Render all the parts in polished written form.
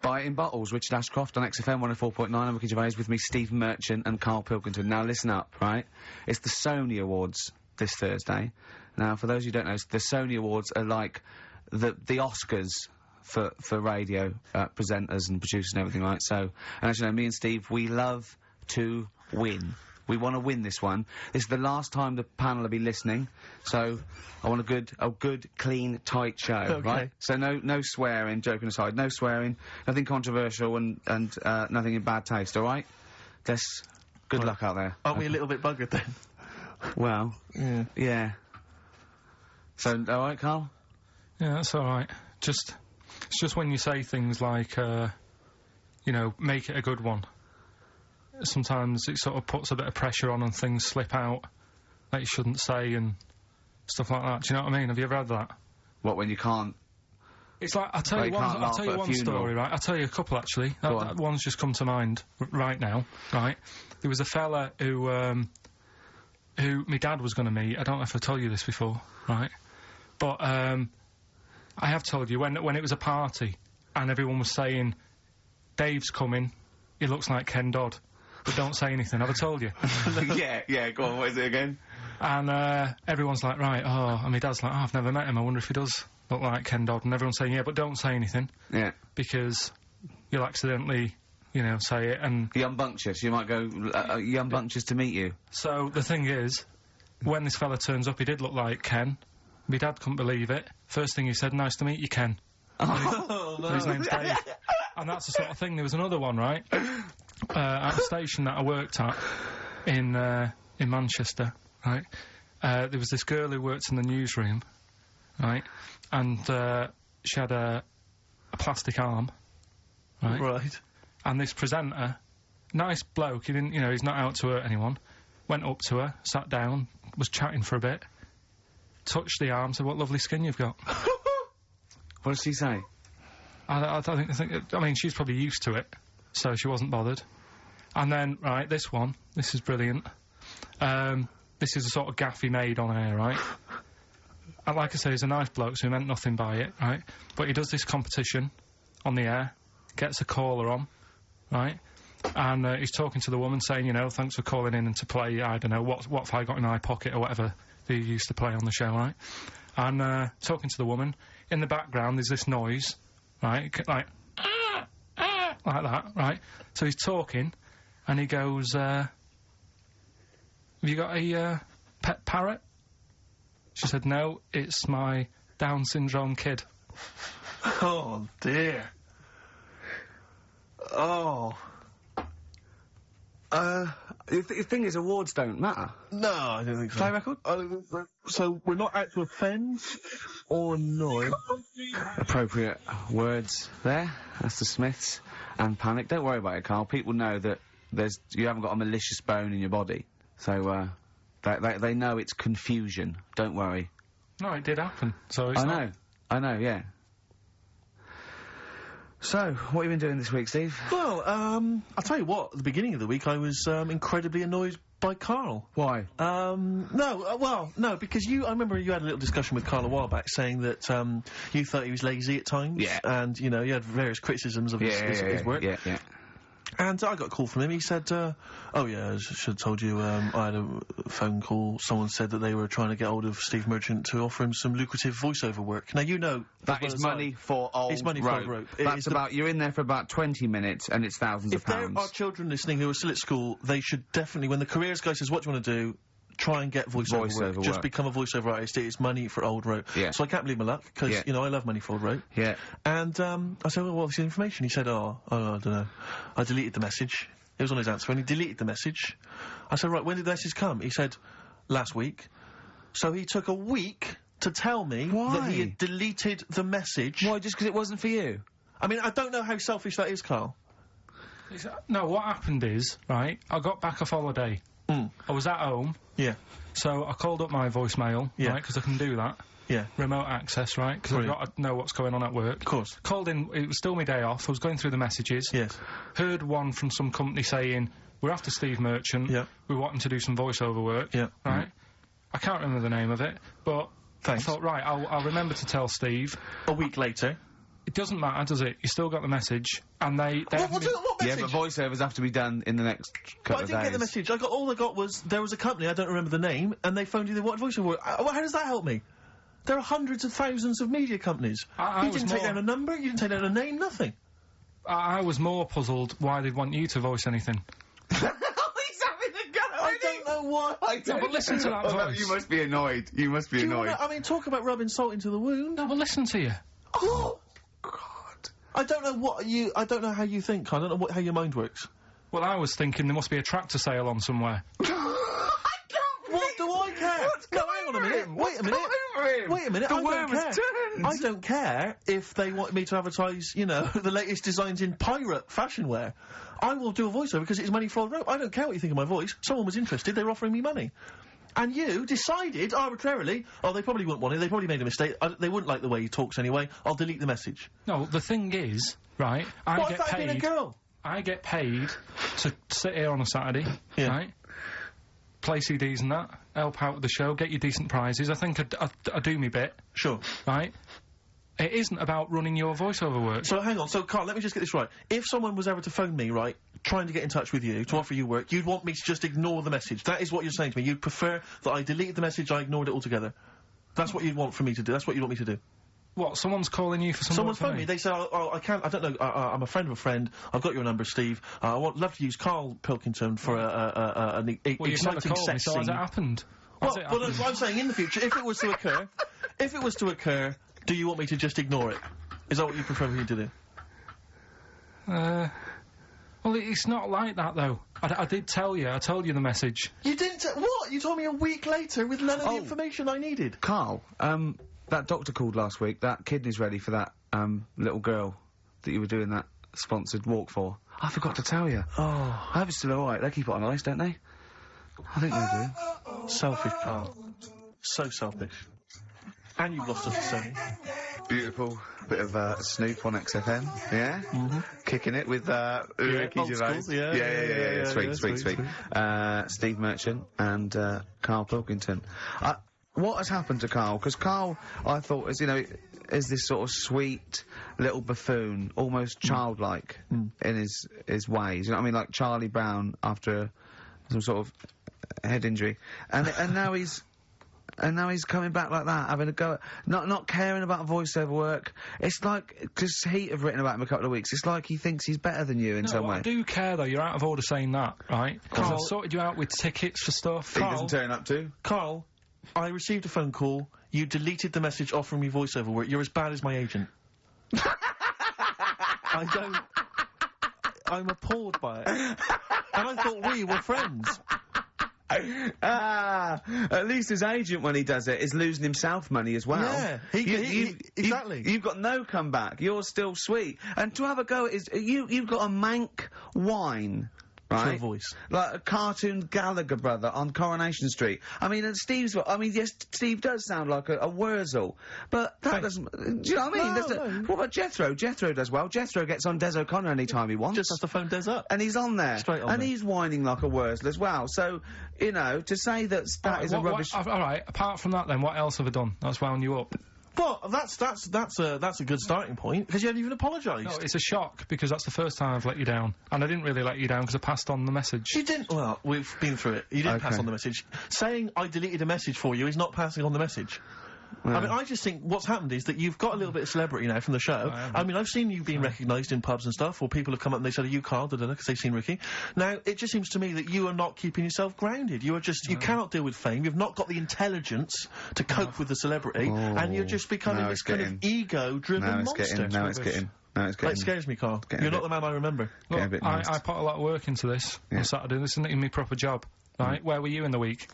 Buy it in bottles. Richard Ashcroft on XFM 104.9. I'm Ricky Gervais, with me Steve Merchant and Carl Pilkington. Now listen up, right? It's the Sony Awards this Thursday. Now, for those who don't know, the Sony Awards are like the Oscars for radio presenters and producers and everything, right? So, and as you know, me and Steve, we love to win. We want to win this one. This is the last time the panel will be listening, so I want a good, clean, tight show, Okay. right? So no swearing, joking aside, no swearing, nothing controversial and nothing in bad taste, alright? Good luck out there. Aren't we a little bit buggered then? Well, yeah. So, alright, Carl? Yeah, that's alright. It's just when you say things like, you know, make it a good one. Sometimes it sort of puts a bit of pressure on and things slip out that you shouldn't say and stuff like that. Do you know what I mean? Have you ever had that? What, when you can't... It's like, I'll tell you one story, right? I'll tell you a couple, actually. That one's just come to mind right now, right? There was a fella who my dad was gonna meet. I don't know if I told you this before, right? But, I have told you, when it was a party, and everyone was saying, Dave's coming, he looks like Ken Dodd. But don't say anything, have I told you? yeah, go on, what is it again? And, everyone's like, right, and my dad's like, I've never met him, I wonder if he does look like Ken Dodd, and everyone's saying, yeah, but don't say anything. Yeah. Because you'll accidentally, you know, say it, and... You're unbunctious, you might go, you're unbunctious to meet you. So, the thing is, when this fella turns up, he did look like Ken. My dad couldn't believe it. First thing he said, nice to meet you, Ken. Oh, no. His name's Dave. And that's the sort of thing. There was another one, right? At a station that I worked at in Manchester, right? There was this girl who worked in the newsroom, right? And, she had a plastic arm, right? Right. And this presenter, nice bloke, he didn't, you know, he's not out to hurt anyone, went up to her, sat down, was chatting for a bit, touched the arm, said, what lovely skin you've got. What does she say? I mean, she's probably used to it, so she wasn't bothered. And then, right, this is brilliant. This is a sort of gaff he made on air, right? And like I say, he's a nice bloke, so he meant nothing by it, right? But he does this competition on the air, gets a caller on, right? And, he's talking to the woman saying, you know, thanks for calling in and to play, I don't know, what have I got in my pocket or whatever they used to play on the show, right? And, talking to the woman, in the background there's this noise, right? Like that, right? So he's talking, and he goes, have you got a, pet parrot? She said, no, it's my Down syndrome kid. Oh, dear. Oh. The thing is, awards don't matter. No, I don't think so. Play record? So we're not out to offend or annoy. Appropriate words there. That's the Smiths. And Panic. Don't worry about it, Carl. People know that you haven't got a malicious bone in your body. So, they know it's confusion. Don't worry. No, it did happen, so it's I know, yeah. So, what have you been doing this week, Steve? Well, I'll tell you what, at the beginning of the week I was, incredibly annoyed by Carl. Why? No, because I remember you had a little discussion with Carl a while back saying that, you thought he was lazy at times. Yeah. And, you know, you had various criticisms of his work. Yeah. And I got a call from him, he said, oh yeah, I should have told you, I had a phone call, someone said that they were trying to get hold of Steve Merchant to offer him some lucrative voiceover work. Now, you know... That is money for old rope. It's money for old rope. That's you're in there for about 20 minutes, and it's thousands of pounds. If there are children listening who are still at school, they should definitely, when the careers guy says, what do you want to do? Try and get voiceover work. Just become a voiceover artist. It's money for old rope. Yeah. So I can't believe my luck, because, you know, I love money for old rope. Yeah. And, I said, well, what's the information? He said, I don't know. I deleted the message. It was on his answer, and he deleted the message. I said, right, when did the message come? He said, last week. So he took a week to tell me that he had deleted the message. Why, just because it wasn't for you? I mean, I don't know how selfish that is, Carl. No, what happened is, right, I got back off holiday. I was at home. Yeah. So I called up my voicemail, right, because I can do that. Yeah. Remote access, right, because I've got to know what's going on at work. Of course. Called in, it was still my day off, I was going through the messages. Yes. Heard one from some company saying, we're after Steve Merchant. Yeah. We want him to do some voiceover work. Yeah. Right? I can't remember the name of it, but Thanks. I thought, right, I'll remember to tell Steve. A week later. It doesn't matter, does it? You still got the message, and they What message? Yeah, but voiceovers have to be done in the next couple of days. I didn't get the message. All I got was, there was a company, I don't remember the name, and they phoned you, they wanted voiceover. How does that help me? There are hundreds of thousands of media companies. You didn't take down a number, you didn't take down a name, nothing. I was more puzzled why they'd want you to voice anything. He's having a go. I don't know why. No, but listen to that voice. No, you must be annoyed. You must be annoyed. I mean, talk about rubbing salt into the wound. No, but listen to you. Oh! God. I don't know how you think. I don't know how your mind works. Well, I was thinking there must be a tractor sale on somewhere. What do I care? Hang on a minute. Wait a minute. Wait a minute. The worm has turned. I don't care if they want me to advertise, you know, the latest designs in pirate fashion wear. I will do a voiceover because it's money for a rope. I don't care what you think of my voice. Someone was interested. They were offering me money. And you decided arbitrarily, oh, they probably wouldn't want it. They probably made a mistake. They wouldn't like the way he talks anyway. I'll delete the message. No, the thing is, right, I get paid. Being a girl? I get paid to sit here on a Saturday, right? Play CDs and that, help out with the show, get you decent prizes. I think I do me bit. Sure. Right? It isn't about running your voiceover work. So hang on, so Carl, let me just get this right. If someone was ever to phone me, right, trying to get in touch with you, to offer you work, you'd want me to just ignore the message. That is what you're saying to me. You'd prefer that I deleted the message, I ignored it altogether. That's what you'd want for me to do. That's what you'd want me to do. What, someone's calling you for some Someone phoned me, they say, oh, I can't, I don't know, I'm a friend of a friend, I've got your number, Steve, I would love to use Carl Pilkington for an exciting you've never called me, sex so scene. has it happened? Well, I'm saying in the future, if it was to occur, do you want me to just ignore it? Is that what you prefer me to do? Well, it's not like that, though. I did tell you, I told you the message. You didn't what? You told me a week later with none of the information I needed. Carl, that doctor called last week, that kidney's ready for that, little girl that you were doing that sponsored walk for. I forgot to tell you. Oh. I hope it's still alright. They keep it on ice, don't they? I think they do. Selfish, Carl. So selfish. And you've lost us to Sony. Beautiful bit of Snoop on XFM, yeah? Kicking it with Ricky Gervais. Yeah. Sweet. Steve Merchant and Carl Pilkington. What has happened to Carl? Because Carl, I thought, is this sort of sweet little buffoon, almost childlike in his ways. You know what I mean? Like Charlie Brown after some sort of head injury, and now he's. And now he's coming back like that, having a go at not caring about voiceover work. It's like, because Heat have written about him a couple of weeks, it's like he thinks he's better than you in some way. I do care, though. You're out of order saying that, right? Because I've sorted you out with tickets for stuff. He doesn't turn up to. Carl, I received a phone call. You deleted the message offering me voiceover work. You're as bad as my agent. I'm appalled by it. And I thought we were friends. At least his agent, when he does it, is losing himself money as well. Yeah, exactly. You've got no comeback. You're still sweet. And to have a go at you've got a mank whine. Right? For a voice. Like a cartoon Gallagher brother on Coronation Street. I mean, and yes, Steve does sound like a Wurzel, but that doesn't, do you know what I mean? What about Jethro? Jethro does well. Jethro gets on Des O'Connor anytime he wants. Just has to phone Des up. And he's on there. Straight on and there. he's whining like a Wurzel as well. So, you know, to say that is a rubbish... Alright, apart from that then, what else have I done that's wound you up? Well, that's a good starting point, because you haven't even apologised. No, it's a shock, because that's the first time I've let you down. And I didn't really let you down, because I passed on the message. You didn't. Well, we've been through it. You didn't pass on the message. Saying I deleted a message for you is not passing on the message. I mean, I just think what's happened is that you've got a little bit of celebrity now from the show. I mean, I've seen you being recognised in pubs and stuff, or people have come up and they said, are you Carl, because they've seen Ricky. Now, it just seems to me that you are not keeping yourself grounded. You are just, you cannot deal with fame, you've not got the intelligence to cope with the celebrity, and you're just becoming this kind of ego-driven monster. Now it's getting. It scares me, Carl. You're not the man I remember. Look, I put a lot of work into this on Saturday. This isn't even my proper job, right? Where were you in the week?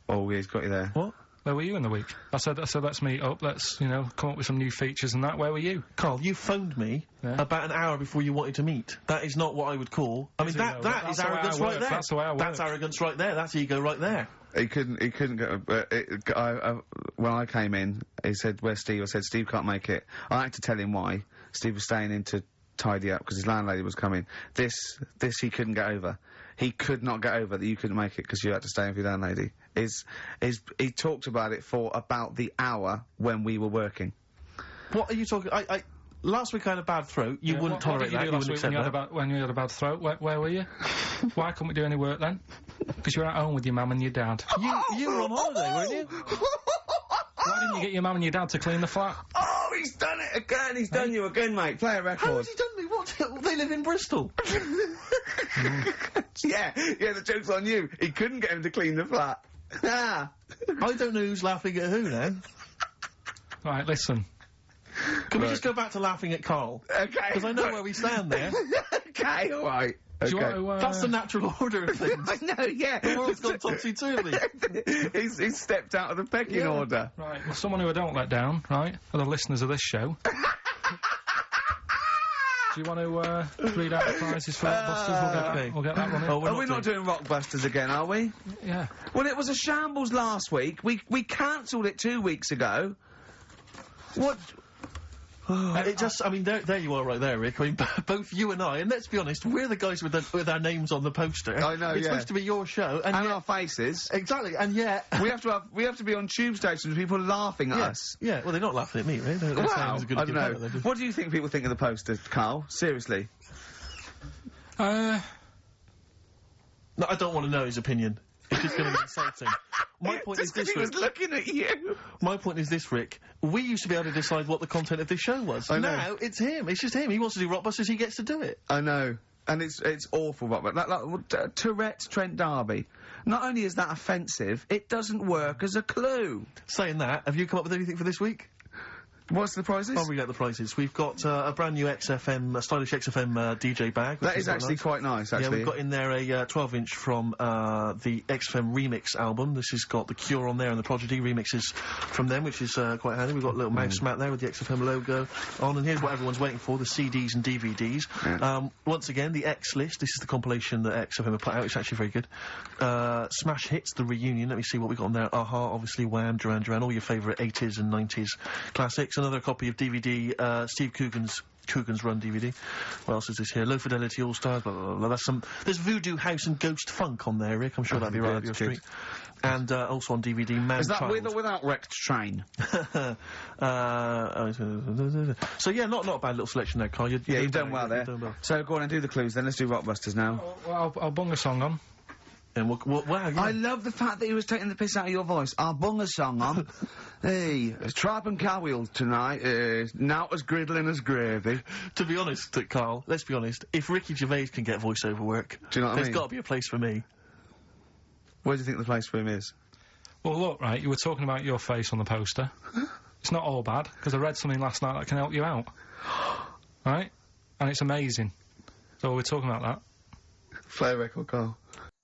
Oh, he's got you there. What? Where were you in the week? I said, let's meet up, let's, you know, come up with some new features and that. Where were you? Carl, you phoned me about an hour before you wanted to meet. That is not what I would call... I mean, that is arrogance right there. That's the way I work. That's arrogance right there. That's ego right there. He couldn't go, when I came in, he said, where's Steve? I said, Steve can't make it. I had to tell him why. Steve was staying in to tidy up because his landlady was coming. This he couldn't get over. He could not get over that you couldn't make it because you had to stay in with your landlady. He talked about it for about the hour when we were working. What are you talking... last week I had a bad throat. You wouldn't tolerate that. You wouldn't accept that. When you had a bad throat? Where were you? Why couldn't we do any work then? Because you were at home with your mum and your dad. You were on holiday, weren't you? Why didn't you get your mum and your dad to clean the flat? Oh, he's done it again! He's done you again, mate. Play a record. How has he done me? What? They live in Bristol. Yeah, the joke's on you. He couldn't get him to clean the flat. I don't know who's laughing at who now. Right, listen. Can we just go back to laughing at Carl? Okay. Because I know where we stand there. Okay, alright. Do you want to, That's the natural order of things. I know, yeah. The world's gone topsy-turvy. he's stepped out of the pecking order. Right, well, someone who I don't let down, right, are the listeners of this show. Do you want to read out the prizes for Rockbusters? We'll get that running. Oh, we're not doing Rockbusters again, are we? Yeah. Well, it was a shambles last week. We cancelled it 2 weeks ago. What? I mean, there you are right there, Rick. I mean, both you and I, and let's be honest, we're the guys with our names on the poster. I know, It's supposed to be your show. And our faces. Exactly, and yet... we have to be on tube stations with people laughing at us. Yeah, well, they're not laughing at me, right? They're saying it was a good I don't know. What do you think people think of the poster, Carl? Seriously? No, I don't want to know his opinion. It's just going to be insulting. My point is this, he Rick. was looking at you. My point is this, Rick. We used to be able to decide what the content of this show was. I know. Now, it's him. It's just him. He wants to do Rockbusters, he gets to do it. I know. And it's awful, but like Tourette's Trent D'Arby. Not only is that offensive, it doesn't work as a clue. Saying that, have you come up with anything for this week? What's the prizes? I'll read out the prizes. We've got a brand new XFM, stylish XFM DJ bag. That is actually quite nice, actually. Yeah, we've got in there a 12-inch from the XFM Remix album. This has got The Cure on there and the Prodigy remixes from them, which is quite handy. We've got a little mouse mat there with the XFM logo on, and here's what everyone's waiting for, the CDs and DVDs. Yeah. Once again, the X List. This is the compilation that XFM have put out. It's actually very good. Smash Hits, the reunion. Let me see what we've got on there. Aha, obviously, Wham, Duran Duran, all your favourite 80s and 90s classics. Another copy of DVD, Steve Coogan's Run DVD. What else is this here? Low Fidelity All Stars, blah, blah, blah. There's Voodoo House and Ghost Funk on there, Rick. I'm sure that'd be right up your street. And also on DVD, Man Is that Child. with or without Wrecked Train? So yeah, not a bad little selection there, Carl. You've done well there. So go on and do the clues then. Let's do Rockbusters now. Well, I'll bung a song on. And wow, yeah. I love the fact that he was taking the piss out of your voice. I'll bung a song on. Hey, Tripe and Cowwheel tonight is now as griddling as gravy. To be honest, Carl, let's be honest, if Ricky Gervais can get voiceover work, do you know what I mean? There's got to be a place for me. Where do you think the place for him is? Well, look, right, you were talking about your face on the poster. It's not all bad, because I read something last night that can help you out. Right? And it's amazing. So we're talking about that. Play a record, Carl.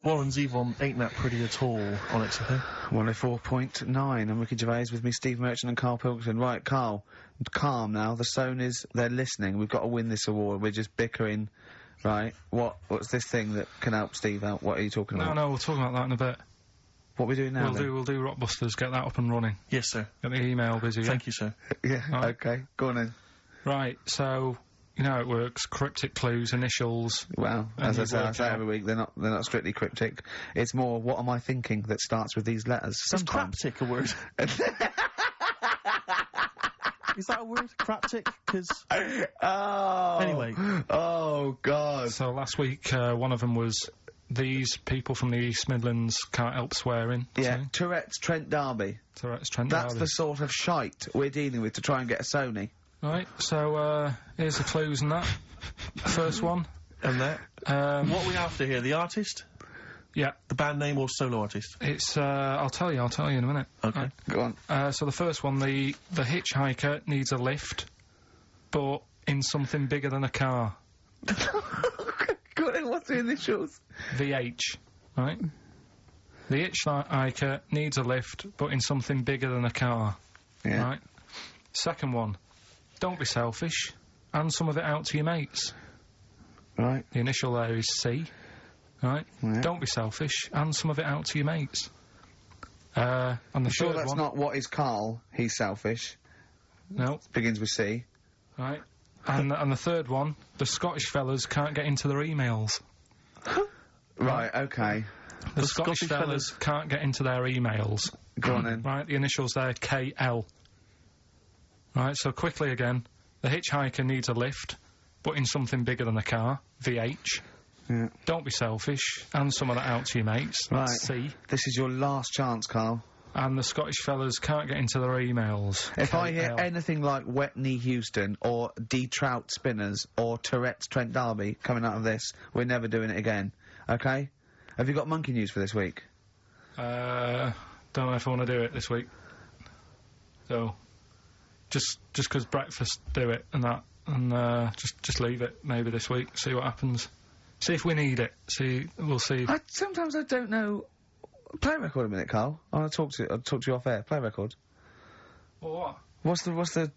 Warren Zevon ain't that pretty at all on XFM. 104.9. I'm Ricky Gervais with me, Steve Merchant and Carl Pilkington. Right, Carl, calm now. The Sonys, they're listening. We've got to win this award. We're just bickering. Right, what's this thing that can help Steve out? What are you talking about? No, we'll talk about that in a bit. What are we doing now? We'll do Rockbusters, get that up and running. Yes, sir. Get the email busy. Thank you, sir. Yeah, right. Okay, go on then. Right, so, you know how it works, cryptic clues, initials. Well, as I say every week, they're not strictly cryptic. It's more, what am I thinking that starts with these letters. Is craptic a word? Is that a word? Craptic? Because... Oh! Anyway. Oh, God. So last week, one of them was, these people from the East Midlands can't help swearing. Yeah, so. Tourette's Trent D'Arby. Tourette's Trent That's D'Arby. the sort of shite we're dealing with to try and get a Sony. Right, so, here's the clues and that. First one. And that. What are we after here? The artist? Yeah. The band name or solo artist? It's, I'll tell you in a minute. Okay. Right. Go on. So the first one, the hitchhiker needs a lift, but in something bigger than a car. Go on, what's the initials? VH, right? The hitchhiker needs a lift, but in something bigger than a car. Yeah. Right? Second one, don't be selfish, and some of it out to your mates. Right. The initial there is C. Right? Yeah. Don't be selfish, and some of it out to your mates. And the Sure third that's one... not what is Carl, he's selfish. No. Begins with C. Right. And the third one, the Scottish fellas can't get into their emails. Right, okay. The Scottish fellas can't get into their emails. Go on then. Right, the initials there, KL. Right, so quickly again, The hitchhiker needs a lift, but in something bigger than a car. VH. Yeah. Don't be selfish. And some of that out to your mates. Right. C. This is your last chance, Carl. And the Scottish fellas can't get into their emails. If I hear anything like Wet Knee Houston, or D Trout Spinners, or Tourette's Trent D'Arby coming out of this, we're never doing it again. Okay? Have you got monkey news for this week? Don't know if I want to do it this week. So, just 'cause breakfast do it and that, and just leave it maybe this week. See what happens. See if we need it. We'll see. Sometimes I don't know. Play a record a minute, Carl. I'll talk to you off air. Play a record. What? What's the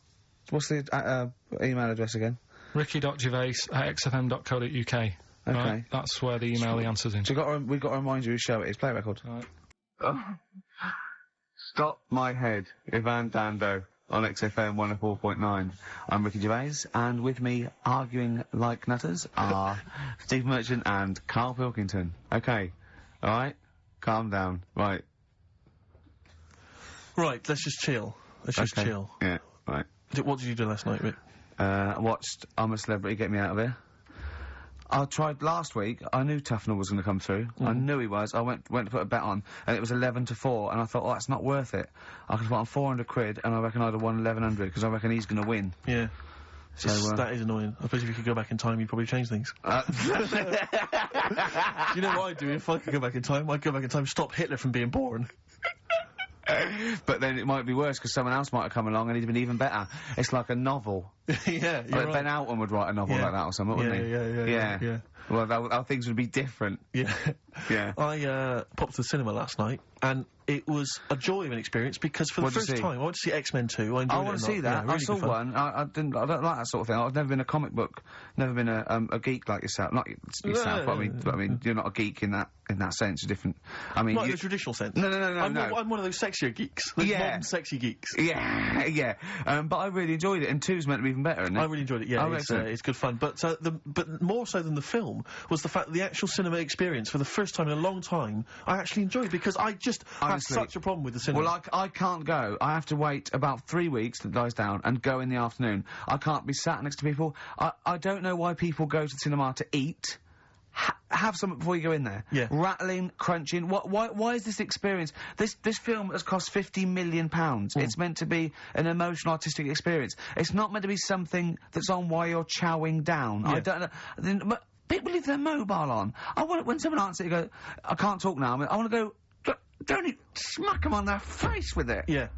email address again? Ricky.Gervais@xfm.co.uk. Okay. Right? That's where the email the answer's in. So we've got to remind you whose show it is. Play a record. Right. Stop my head, Ivan Dando, on XFM 104.9. I'm Ricky Gervais, and with me, arguing like nutters, are Steve Merchant and Carl Pilkington. Okay. Alright? Calm down. Right. Right, let's just chill. Let's just chill. Yeah, right. What did you do last night, Rick? I watched I'm a Celebrity, Get Me Out of Here. I tried last week. I knew Tufnell was going to come through. I knew he was. I went to put a bet on, and it was 11-4, and I thought, oh, that's not worth it. I could put on 400 quid, and I reckon I'd have won 1100, because I reckon he's going to win. Yeah. So, that is annoying. I suppose if you could go back in time, you'd probably change things. Do you know what I'd do if I could go back in time? I'd go back in time, stop Hitler from being born. But then it might be worse, because someone else might have come along and he'd been even better. It's like a novel. Yeah, you're right. Ben Alton would write a novel like that or something, wouldn't he? Yeah. Well, our things would be different. Yeah. Yeah. I popped to the cinema last night, and it was a joy of an experience, because for the first time, I went to see X-Men 2. I want to see that. Yeah, really I saw one. I don't like that sort of thing. I've never been a comic book, never been a geek like yourself. Not yourself, but I mean, you're not a geek in that sense. You're different. I mean, not in the traditional sense. No. I'm one of those sexier geeks. Those modern sexy geeks. Yeah. But I really enjoyed it, and 2's meant to be even better, isn't it? I really enjoyed it. Yeah, it's good fun. But more so than the film was the fact that the actual cinema experience, for the first time in a long time, I actually enjoyed, because I just had such a problem with the cinema. Well, I can't go. I have to wait about 3 weeks till it dies down and go in the afternoon. I can't be sat next to people. I don't know why people go to the cinema to eat. Have something before you go in there. Yeah. Rattling, crunching. Why is this experience? This film has cost £50 million. It's meant to be an emotional, artistic experience. It's not meant to be something that's on while you're chowing down. Yeah. I don't know. People leave their mobile on. I want when someone answers it, go, I can't talk now. I want to go, don't smack them on their face with it. Yeah.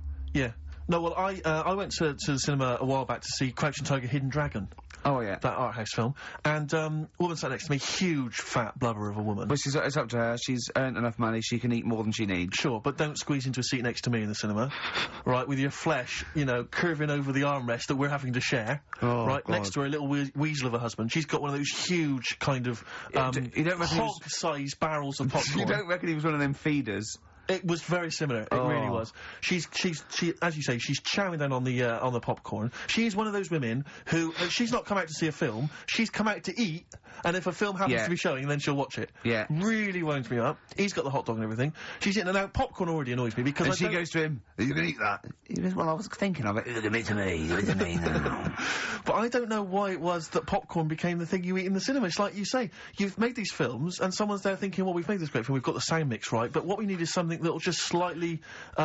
No, well, I went to the cinema a while back to see Crouching Tiger, Hidden Dragon. Oh, yeah. That art house film. And, a woman sat next to me, huge, fat blubber of a woman. But it's up to her. She's earned enough money, she can eat more than she needs. Sure, but don't squeeze into a seat next to me in the cinema. Right, with your flesh, curving over the armrest that we're having to share. Oh, right, God. next to her little weasel of a husband. She's got one of those huge, kind of, you don't reckon hog-sized barrels of popcorn. You don't reckon he was one of them feeders? It was very similar. It really was. She, as you say, she's chowing down on the popcorn. She is one of those women who, she's not come out to see a film, she's come out to eat, and if a film happens to be showing, then she'll watch it. Yeah. Really winds me up. He's got the hot dog and everything. She's eating, and now popcorn already annoys me, because and she goes to him, are you going to eat that? He goes, well, I was thinking of it. Give it to me, give it to me now. But I don't know why it was that popcorn became the thing you eat in the cinema. It's like you say, you've made these films, and someone's there thinking, well, we've made this great film, we've got the sound mix right, but what we need is something that'll just slightly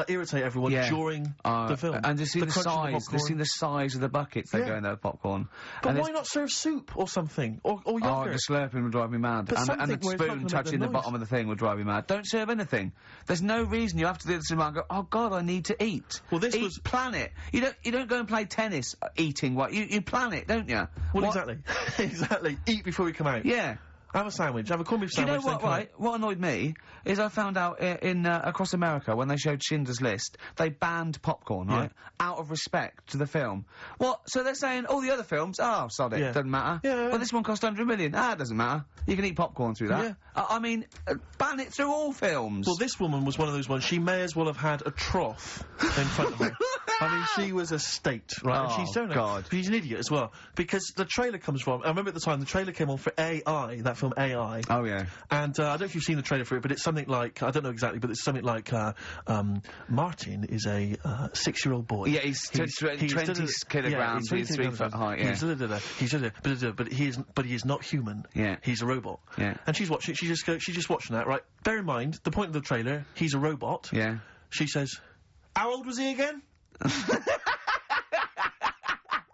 irritate everyone during the film. And just see the size of the buckets they go in their popcorn. But why not serve soup or something? Or yogurt? Oh, the slurping would drive me mad. And the spoon touching the bottom of the thing would drive me mad. Don't serve anything. There's no reason you have to do the cinema and go, oh God, I need to eat. Well, this plan it. You don't go and play tennis eating what you plan it, don't you? Well, exactly. Exactly. Eat before you come out. Yeah. Have a sandwich. Have a corned beef sandwich. Do you know what, right? What annoyed me is I found out across America, when they showed Schindler's List, they banned popcorn, right? Out of respect to the film. What? So they're saying all the other films, sod it, doesn't matter. Yeah. Well, this one cost 100 million. It doesn't matter. You can eat popcorn through that. Yeah. I mean, ban it through all films. Well, this woman was one of those ones. She may as well have had a trough in front of her. I mean, she was a state, right? Oh, and she's doing God. She's an idiot as well. Because the trailer comes from... I remember at the time, the trailer came on for AI, that film AI. Oh, yeah. And I don't know if you've seen the trailer for it, but it's something like... I don't know exactly, but it's something like... Martin is a 6-year-old boy. Yeah, he's 20 kilograms, he's 3 foot high, yeah. But he is not human. Yeah. He's a robot. Yeah. And she's watching... She's just watching that, right? Bear in mind, the point of the trailer, he's a robot. Yeah. She says... How old was he again?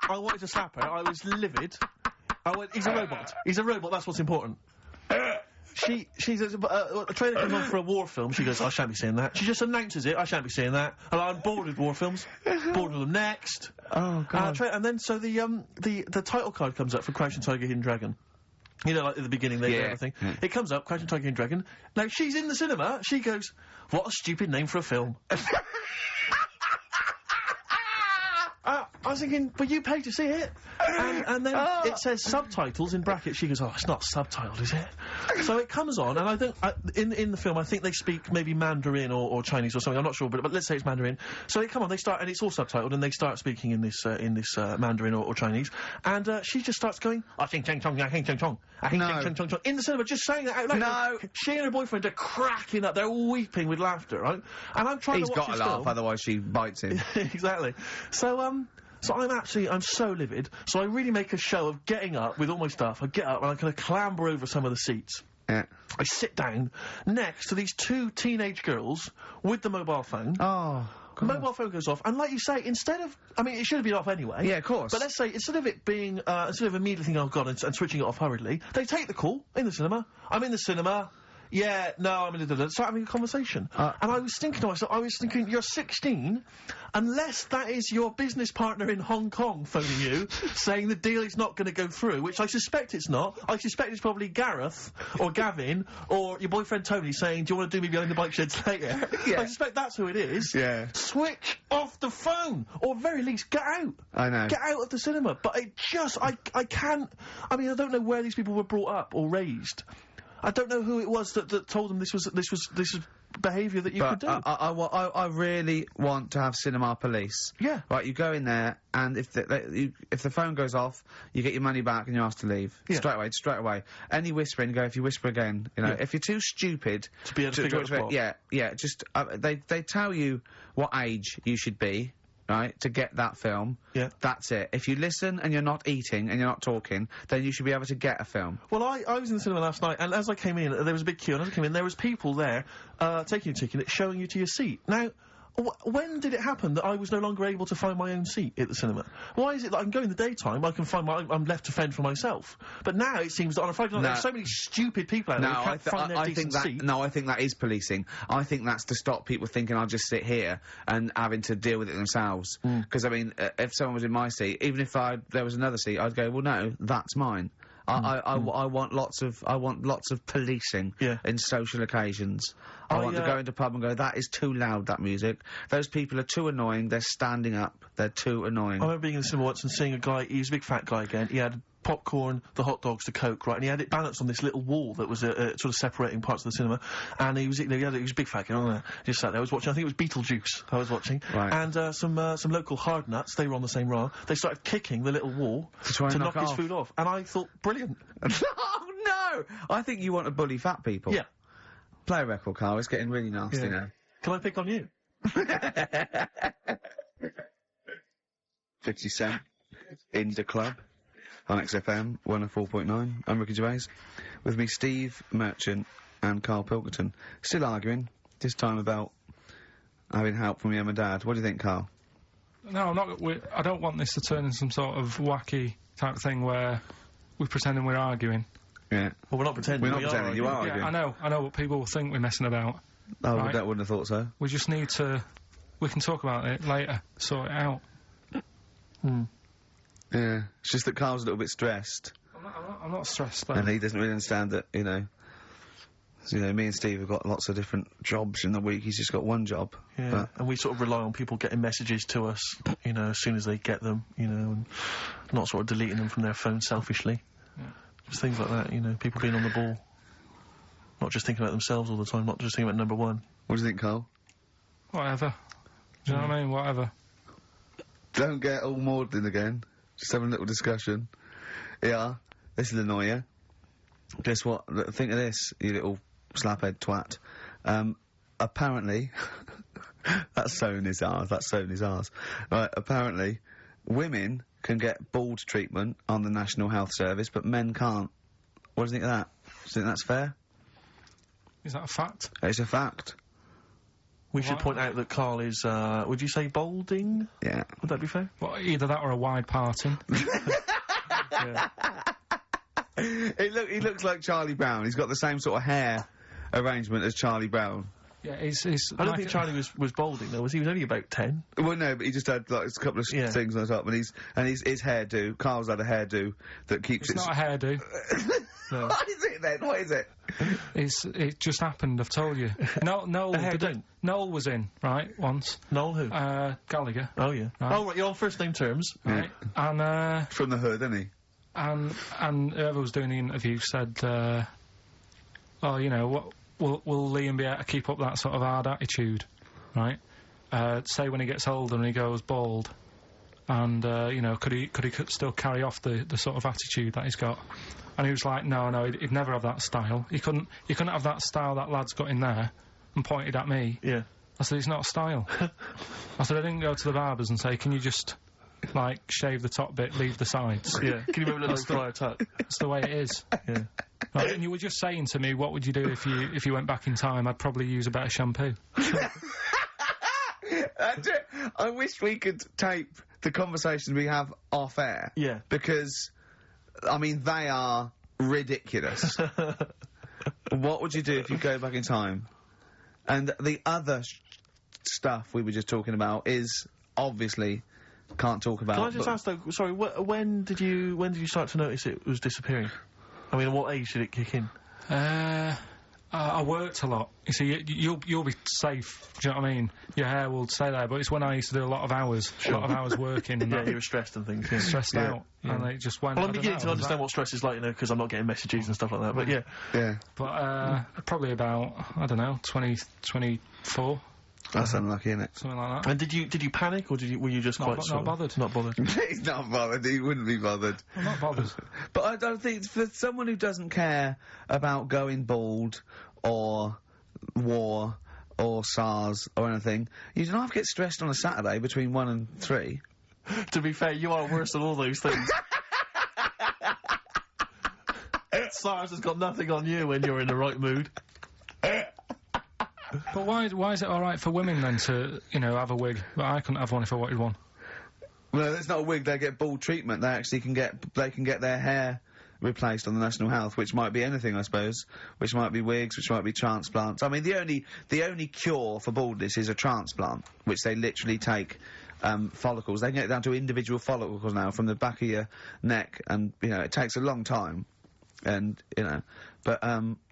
I wanted to slap her. I was livid. I went, he's a robot. He's a robot, that's what's important. She says, a trailer comes on for a war film. She goes, I shan't be seeing that. She just announces it, I shan't be seeing that. And I'm bored with war films. Bored with them. Next. Oh, God. And then, so the title card comes up for Crouching Tiger, Hidden Dragon. You know, like at the beginning, they do everything. Yeah. It comes up, Crouching Tiger, Hidden Dragon. Now, she's in the cinema. She goes, what a stupid name for a film. I was thinking, but you paid to see it. And then it says subtitles in brackets. She goes, oh, it's not subtitled, is it? So it comes on, and I think, in the film, I think they speak maybe Mandarin or Chinese or something, I'm not sure, but let's say it's Mandarin. So they come on, they start, and it's all subtitled, and they start speaking in this Mandarin or Chinese, and she just starts going, I think cheng chong, I think cheng chong, I think cheng chong chong, in the cinema, just saying that out loud. No! She and her boyfriend are cracking up, they're weeping with laughter, right? And I'm trying to watch He's got to laugh, otherwise she bites him. Exactly. So I'm so livid, so I really make a show of getting up with all my stuff. I get up and I kind of clamber over some of the seats. Yeah. I sit down next to these 2 teenage girls with the mobile phone. Oh, God. Mobile phone goes off, and like you say, instead of... I mean, it should have been off anyway. Yeah, of course. But let's say, instead of it being... instead of immediately thinking, oh, God, and switching it off hurriedly, they take the call in the cinema. I'm in the cinema. Yeah, no, I'm in the... Start having a conversation. And I was thinking to myself, you're 16, unless that is your business partner in Hong Kong phoning you, saying the deal is not going to go through, which I suspect it's not. I suspect it's probably Gareth, or Gavin, or your boyfriend Tony saying, do you want to do me behind the bike sheds later? Yeah. I suspect that's who it is. Yeah. Switch off the phone! Or at very least, get out! I know. Get out of the cinema. But it just... I can't... I mean, I don't know where these people were brought up or raised. I don't know who it was that told them this was behaviour that you could do. I really want to have cinema police. Yeah. Right, you go in there, and if the phone goes off, you get your money back and you're asked to leave. Yeah. Straight away. Any whispering, if you whisper again, you know, if you're too stupid... To be able to figure out the plot. Yeah, just, they tell you what age you should be, right, to get that film. Yeah. That's it. If you listen and you're not eating and you're not talking, then you should be able to get a film. Well, I was in the cinema last night, and as I came in, there was a big queue, and as I came in, there was people there, taking your ticket, showing you to your seat. Now, when did it happen that I was no longer able to find my own seat at the cinema? Why is it that I can go in the daytime, I can find I'm left to fend for myself? But now it seems that on a Friday night, there's so many stupid people out there who can't find their decent seat. No, I think that is policing. I think that's to stop people thinking I'll just sit here and having to deal with it themselves. Because, I mean, if someone was in my seat, even if there was another seat, I'd go, well, no, that's mine. I want lots of policing in social occasions. I want to go into a pub and go, that is too loud, that music. Those people are too annoying, they're standing up, they're too annoying. I remember being in the cinema once and seeing a guy, he was a big fat guy again, he had popcorn, the hot dogs, the Coke, right, and he had it balanced on this little wall that was sort of separating parts of the cinema, and he was a big fat guy, just sat there, I was watching, I think it was Beetlejuice I was watching, right. And some local hard nuts, they were on the same row, they started kicking the little wall to knock his food off, and I thought, brilliant. Oh no! I think you want to bully fat people. Yeah. Play a record, Carl, it's getting really nasty now. Can I pick on you? 50 Cent in the club on XFM 104.9. I'm Ricky Gervais. With me, Steve Merchant and Carl Pilkington. Still arguing, this time about having help from your mum and dad. What do you think, Carl? No, I'm not. I don't want this to turn into some sort of wacky type thing where we're pretending we're arguing. Yeah. Well, we're not pretending. We're not pretending. You are yeah, arguing. I know what people will think we're messing about. Oh, right? that wouldn't have thought so. We just need to... We can talk about it later, sort it out. Yeah. It's just that Carl's a little bit stressed. I'm not stressed, though. And he doesn't really understand that, you know... So, you know, me and Steve have got lots of different jobs in the week. He's just got one job. Yeah, and we sort of rely on people getting messages to us, you know, as soon as they get them, you know, and not sort of deleting them from their phone selfishly. Yeah. Just things like that, you know, people being on the ball. Not just thinking about themselves all the time, not just thinking about number one. What do you think, Carl? Whatever. Do you know what I mean? Whatever. Don't get all maudlin again. Just having a little discussion. Yeah, this will annoy you. Guess what? Think of this, you little slaphead twat. Apparently... That's Sony's ours. Right, apparently, women can get bald treatment on the National Health Service, but men can't. What do you think of that? Do you think that's fair? Is that a fact? It's a fact. We should point out that Carl is, would you say balding? Yeah. Would that be fair? Well, either that or a wide parting. Yeah. He looks like Charlie Brown. He's got the same sort of hair arrangement as Charlie Brown. Yeah, he's I don't think Charlie was balding though, was he? He was only about 10. Well, no, but he just had like a couple of things on top, and his hairdo. Carl's had a hairdo that keeps It's not a hairdo. No. What is it then? What is it? It just happened, I've told you. Noel was in, right, once. Noel who? Gallagher. Oh, yeah. Right. Oh, right, you're on first name terms. Right. And, From the hood, isn't he? and whoever was doing the interview said, oh, you know, what... Will Liam be able to keep up that sort of hard attitude, right? Say when he gets older and he goes bald, and you know, could he still carry off the sort of attitude that he's got? And he was like, no, he'd never have that style. He couldn't have that style that lad's got in there, and pointed at me. Yeah. I said, it's not a style. I said, I didn't go to the barbers and say, can you just like shave the top bit, leave the sides? Yeah. Can you remember the Friar Tuck? That's the way it is. Yeah. Right, and you were just saying to me, what would you do if you went back in time? I'd probably use a better shampoo. I wish we could tape the conversations we have off air. Yeah. Because, I mean, they are ridiculous. What would you do if you go back in time? And the other stuff we were just talking about is obviously can't talk about. Can I just ask though? Sorry, when did you start to notice it was disappearing? I mean, at what age did it kick in? I worked a lot. You see, you'll be safe. Do you know what I mean? Your hair will stay there, but it's when I used to do a lot of hours working. And yeah, you were stressed and things. Yeah. Stressed out, and it just went. Well, I'm beginning to understand what stress is like, you know, because I'm not getting messages and stuff like that. But yeah, yeah. But probably about, I don't know, 24. That's unlucky, isn't it? Something like that. And did you panic, or were you just not bothered? Not bothered. He's not bothered. He wouldn't be bothered. I'm not bothered. But I don't think for someone who doesn't care about going bald or war or SARS or anything, you don't have to get stressed on a Saturday between 1 and 3. To be fair, you are worse than all those things. SARS has got nothing on you when you're in the right mood. But why is it all right for women then to, you know, have a wig, but I couldn't have one if I wanted one? Well, it's not a wig. They get bald treatment. They actually can get their hair replaced on the National Health, which might be anything, I suppose. Which might be wigs, which might be transplants. I mean, the only cure for baldness is a transplant, which they literally take follicles. They can get it down to individual follicles now from the back of your neck, and you know it takes a long time, and you know, but.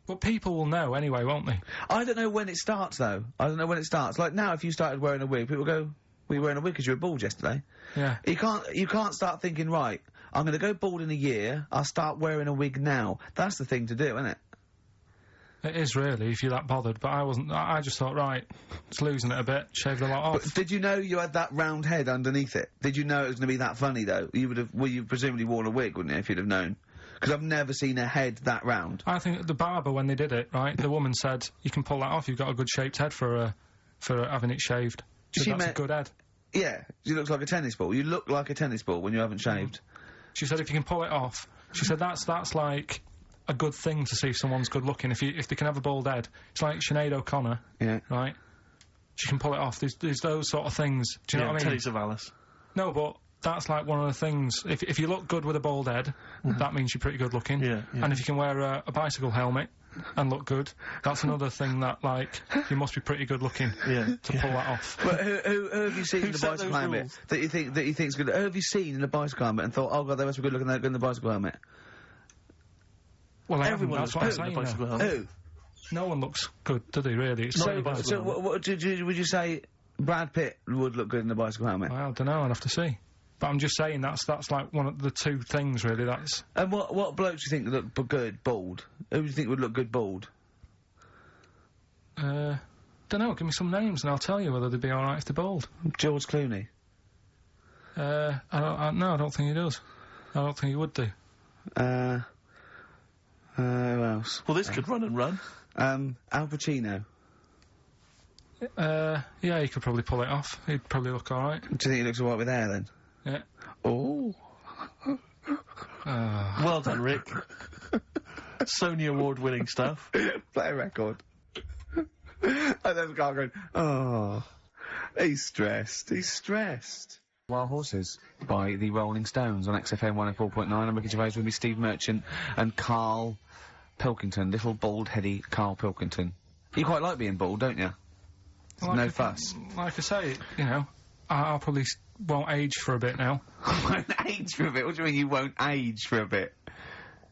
But people will know anyway, won't they? I don't know when it starts, though. I don't know when it starts. Like, now, if you started wearing a wig, people go, were you wearing a wig because you were bald yesterday? Yeah. You can't start thinking, right, I'm going to go bald in a year, I'll start wearing a wig now. That's the thing to do, isn't it? It is, really, if you're that bothered. But I wasn't. I just thought, right, it's losing it a bit, shave the lot off. But did you know you had that round head underneath it? Did you know it was going to be that funny, though? You presumably worn a wig, wouldn't you, if you'd have known? Because I've never seen a head that round. I think the barber, when they did it, right, the woman said, you can pull that off, you've got a good shaped head for having it shaved. That's a good head. Yeah, she looks like a tennis ball. You look like a tennis ball when you haven't shaved. She said if you can pull it off, she said that's like a good thing to see if someone's good looking. If they can have a bald head. It's like Sinead O'Connor. Yeah. Right? She can pull it off. There's those sort of things. Do you know what I mean? Telly Savalas. No, but that's like one of the things. If you look good with a bald head, that means you're pretty good looking. Yeah. And if you can wear a bicycle helmet and look good, that's another thing that, like, you must be pretty good looking to pull that off. But who have you seen in the bicycle helmet that you think's good? Who have you seen in a bicycle helmet and thought, oh god, they must be good looking, they're good in the bicycle helmet? Well, everyone that's what I'm saying. Who? No one looks good, do they, really? It's So would you say Brad Pitt would look good in a bicycle helmet? Well, I don't know, I'd have to see. But I'm just saying that's like one of the two things, really, that's... And what blokes do you think look good bald? Who do you think would look good bald? Don't know, give me some names and I'll tell you whether they'd be alright if they're bald. George Clooney. No, I don't think he does. I don't think he would do. Who else? Well, this could run and run. Al Pacino. Yeah, he could probably pull it off. He'd probably look alright. Do you think he looks alright with hair, then? Yeah. Oh. Well done, Rick. Sony Award-winning stuff. Play a record. And then the guy going, oh, he's stressed. Wild Horses by the Rolling Stones on XFM 104.9. I'm Ricky Gervais, with me Steve Merchant and Carl Pilkington, little bald-heady Carl Pilkington. You quite like being bald, don't you? Like No fuss. Like I say, you know, I'll probably won't age for a bit now. Won't age for a bit? What do you mean you won't age for a bit?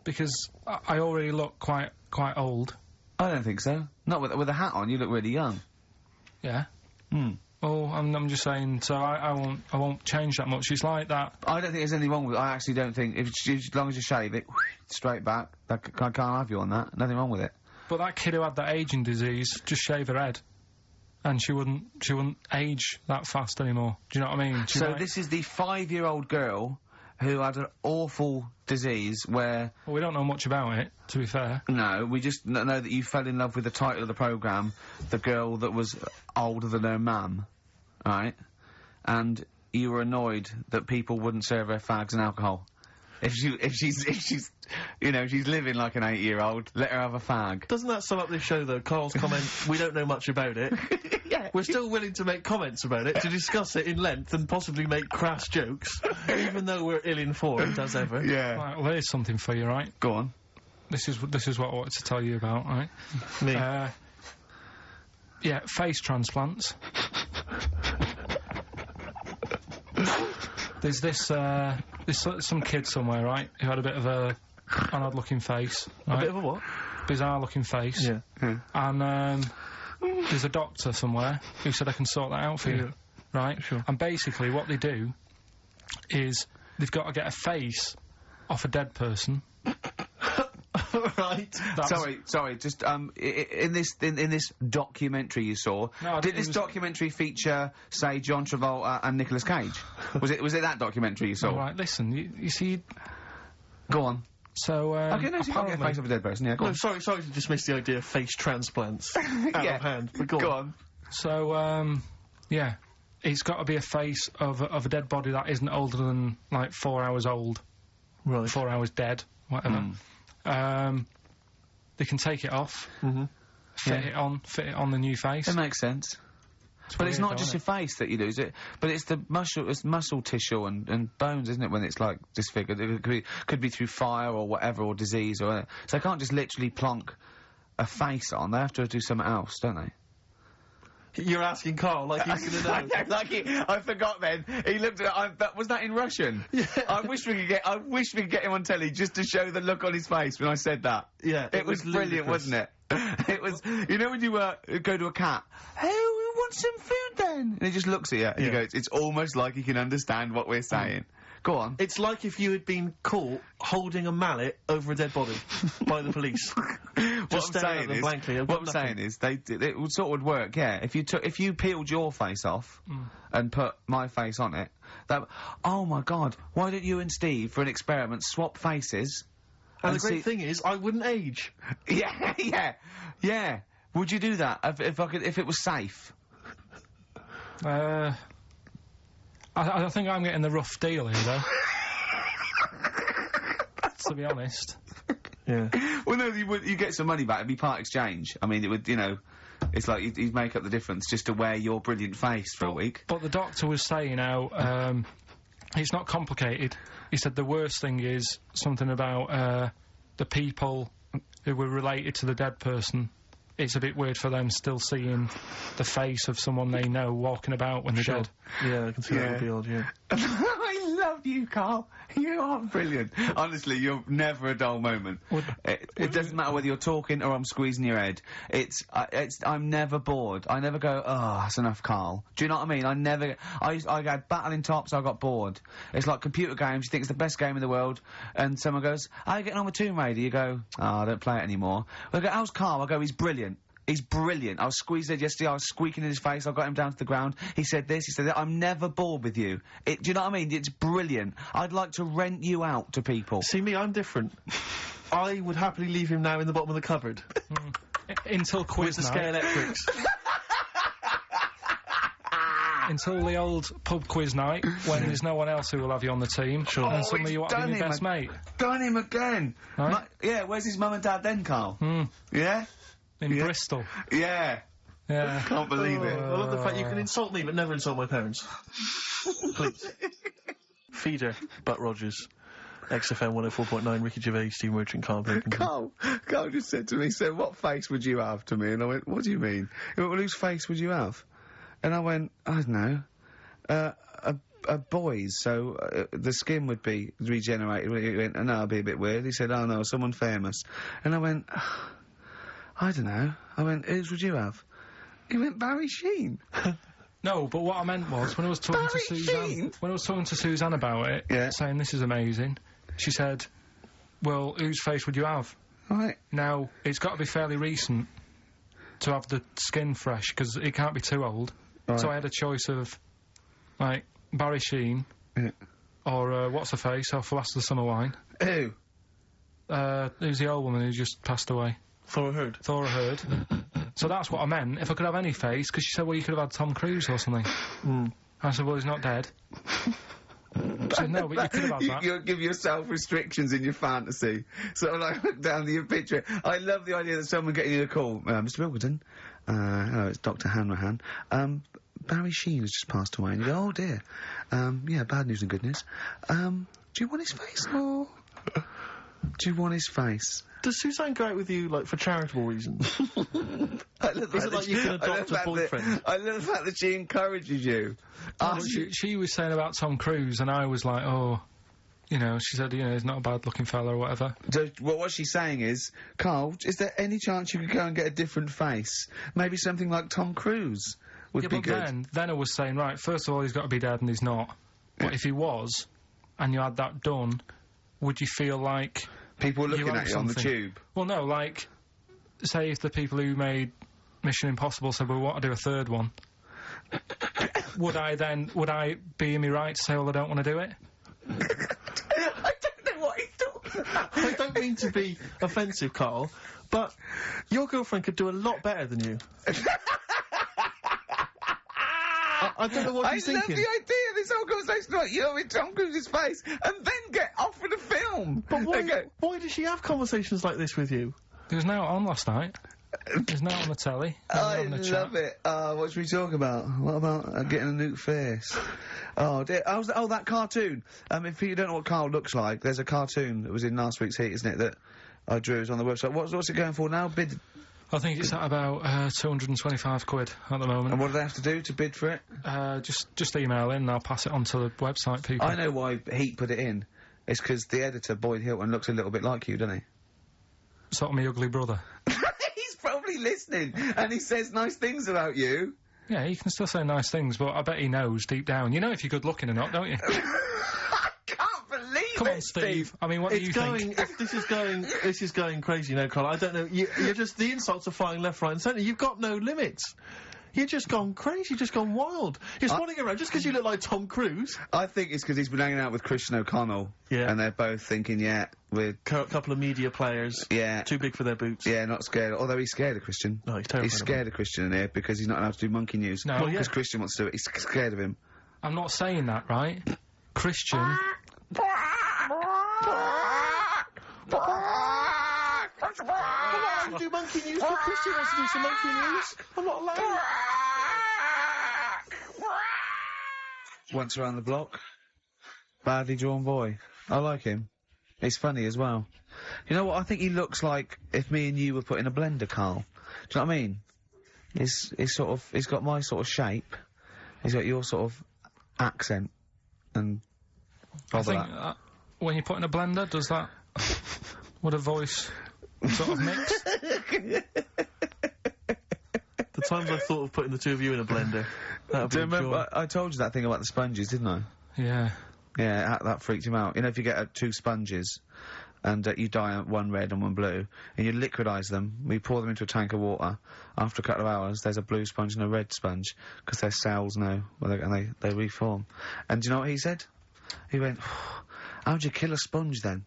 Because I already look quite old. I don't think so. Not with a hat on, you look really young. Yeah. Hmm. Well, I'm just saying, so I won't change that much. It's like that. I don't think there's anything wrong with it. I actually don't think, as long as you shave it, straight back, I can't have you on that. Nothing wrong with it. But that kid who had that aging disease, just shave her head. And she wouldn't age that fast anymore. Do you know what I mean? So this is the 5-year-old girl who had an awful disease where... Well, we don't know much about it, to be fair. No, we just know that you fell in love with the title of the programme, the girl that was older than her mum, right? And you were annoyed that people wouldn't serve her fags and alcohol. If she's, you know, she's living like an 8-year-old, let her have a fag. Doesn't that sum up this show, though? Carl's comment, we don't know much about it. Yeah. We're still willing to make comments about it, to discuss it in length and possibly make crass jokes, even though we're ill-informed, as ever. Yeah. Right, well, there's something for you, right? Go on. This is what I wanted to tell you about, right? Me. Yeah, face transplants. There's this, some kid somewhere, right, who had a bit of an odd-looking face, right? A bit of a what? Bizarre-looking face. Yeah. And, there's a doctor somewhere who said I can sort that out for you, right? Sure. And basically what they do is they've got to get a face off a dead person. Right. Sorry, just, in this documentary you saw, No, did this documentary feature, say, John Travolta and Nicolas Cage? was it that documentary you saw? All right, listen, you see... Go on. So, Okay, no, so you can't get a face of a dead person, yeah, go No, on. sorry to dismiss the idea of face transplants out of hand, but go on. So, yeah, it's got to be a face of a dead body that isn't older than, like, 4 hours old. Right. 4 hours dead, whatever. They can take it off, fit it on the new face. It makes sense. But it's not just your face that you lose it, but it's the muscle tissue and bones, isn't it, when it's, like, disfigured? It could be through fire or whatever, or disease or whatever. So they can't just literally plonk a face on, they have to do something else, don't they? You're asking Carl, like he's gonna know. I forgot then. He looked at it, was that in Russian? Yeah. I wish we could get him on telly just to show the look on his face when I said that. Yeah. It was brilliant, ludicrous. wasn't it? It was, you know when you, go to a cat, hey, we want some food then? And he just looks at you and he goes, it's almost like he can understand what we're saying. Go on. It's like if you had been caught holding a mallet over a dead body by the police. What I'm saying is, it would sort of work, yeah. If you peeled your face off and put my face on it, oh my God, why don't you and Steve, for an experiment, swap faces? And the great thing is, I wouldn't age. Yeah. Would you do that if it was safe? I think I'm getting the rough deal here, though. To be honest. Yeah. Well, no, you get some money back. It'd be part exchange. I mean, it would, you know, it's like you'd make up the difference just to wear your brilliant face for a week. But the doctor was saying how, it's not complicated. He said the worst thing is something about, the people who were related to the dead person. It's a bit weird for them still seeing the face of someone they know walking about when they're dead. Yeah, I can see that would be odd, yeah. I love you, Carl. You are brilliant. Honestly, you're never a dull moment. It doesn't matter whether you're talking or I'm squeezing your head. I'm never bored. I never go, oh, that's enough, Carl. Do you know what I mean? I had battling tops, I got bored. It's like computer games, you think it's the best game in the world, and someone goes, how are you getting on with Tomb Raider? You go, oh, I don't play it anymore. I go, how's Carl? I go, he's brilliant. He's brilliant. I was squeezed it yesterday, I was squeaking in his face, I got him down to the ground. He said this, he said that. I'm never bored with you. Do you know what I mean? It's brilliant. I'd like to rent you out to people. See me, I'm different. I would happily leave him now in the bottom of the cupboard. Until quiz With the night. Scale Electrics. Until the old pub quiz night, when there's no one else who will have you on the team. Sure. And suddenly you want to be done your him best mate. Done him again. Right. Yeah, where's his mum and dad then, Carl? Yeah? In Bristol. Yeah. Yeah. Can't believe it. I love the fact you can insult me, but never insult my parents. Please. Feeder, Butt Rogers. XFM 104.9, Ricky Gervais, Steve Merchant, Carl Pilkington. Carl just said to me, so what face would you have to me? And I went, what do you mean? He went, well, whose face would you have? And I went, I don't know. A boy's, so the skin would be regenerated. He went, no, it'd be a bit weird. He said, oh no, someone famous. And I went, I don't know. I went, whose would you have? He went, Barry Sheen. No, but what I meant was, when I was talking to Suzanne, Suzanne about it, saying this is amazing, she said, well, whose face would you have? Right. Now, it's got to be fairly recent to have the skin fresh, because it can't be too old. Right. So I had a choice of, like, Barry Sheen, or, what's her face, off Last of the Summer Wine. Who? Who's the old woman who just passed away? Thora Hird. So that's what I meant. If I could have any face, because she said, well, you could have had Tom Cruise or something. I said, well, he's not dead. She said, no, but you could have had that. You'll give yourself restrictions in your fantasy. So when I look down your picture, I love the idea that someone getting you a call. Mr. Pilkington, hello, it's Dr. Hanrahan. Barry Sheen has just passed away. And you go, oh dear. Yeah, bad news and good news. Do you want his face, or do you want his face? Does Suzanne go out with you, like, for charitable reasons? Is it like you can adopt a boyfriend? I love the fact that she encourages you. She was saying about Tom Cruise, and I was like, oh, you know, she said, you know, he's not a bad-looking fella or whatever. Well, what she's saying is, Carl, is there any chance you could go and get a different face? Maybe something like Tom Cruise would be good. Then I was saying, right, first of all, he's got to be dead, and he's not. But if he was, and you had that done, would you feel like... People looking at you on the tube. Well, no, like, say if the people who made Mission Impossible said, well, we want to do a third one, would I be in me right to say, well, I don't want to do it? I don't know what he's talking about. I don't mean to be offensive, Carl, but your girlfriend could do a lot better than you. I don't know what he's thinking. I love the idea of this whole conversation about you in Tom Cruise's face and then get offered a film. But why does she have conversations like this with you? It was now on last night. It was now on the telly. I love it. What should we talk about? What about getting a new face? Oh, dear. Oh, that cartoon. If you don't know what Carl looks like, there's a cartoon that was in last week's Heat, isn't it, that I drew. It's on the website. What's it going for now? Bid... I think it's at about £225 at the moment. And what do they have to do to bid for it? Just email in and I'll pass it on to the website people. I know why Heat put it in. It's because the editor, Boyd Hilton, looks a little bit like you, doesn't he? Sort of my ugly brother. He's probably listening, and he says nice things about you. Yeah, he can still say nice things, but I bet he knows deep down. You know if you're good looking or not, don't you? I can't believe it, Come on, Steve. I mean, what do you think? This is going crazy now, Carl. I don't know. You're just, the insults are flying left, right and centre. You've got no limits. You've just gone crazy, you've just gone wild. You're swanning around just because you look like Tom Cruise. I think it's because he's been hanging out with Christian O'Connell. Yeah. And they're both thinking, yeah, we're... Couple of media players. Yeah. Too big for their boots. Yeah, not scared. Although he's scared of Christian. No, he's terrified. He's scared of Christian in here because he's not allowed to do monkey news. No. Well, because Christian wants to do it. He's scared of him. I'm not saying that, right? Christian... I want to do monkey news, but Christian wants to do some monkey news. I'm not allowed. Once around the block. Badly drawn boy. I like him. He's funny as well. You know what? I think he looks like if me and you were put in a blender, Carl. Do you know what I mean? He's got my sort of shape. He's got your sort of accent. And... I think when you put in a blender, does that... would a voice sort of mix? The times I've thought of putting the two of you in a blender. Do you remember, I told you that thing about the sponges, didn't I? Yeah. Yeah, that freaked him out. You know, if you get two sponges, and you dye one red and one blue, and you liquidise them. We pour them into a tank of water. After a couple of hours, there's a blue sponge and a red sponge, because their cells know, and they reform. And do you know what he said? He went, how'd you kill a sponge then?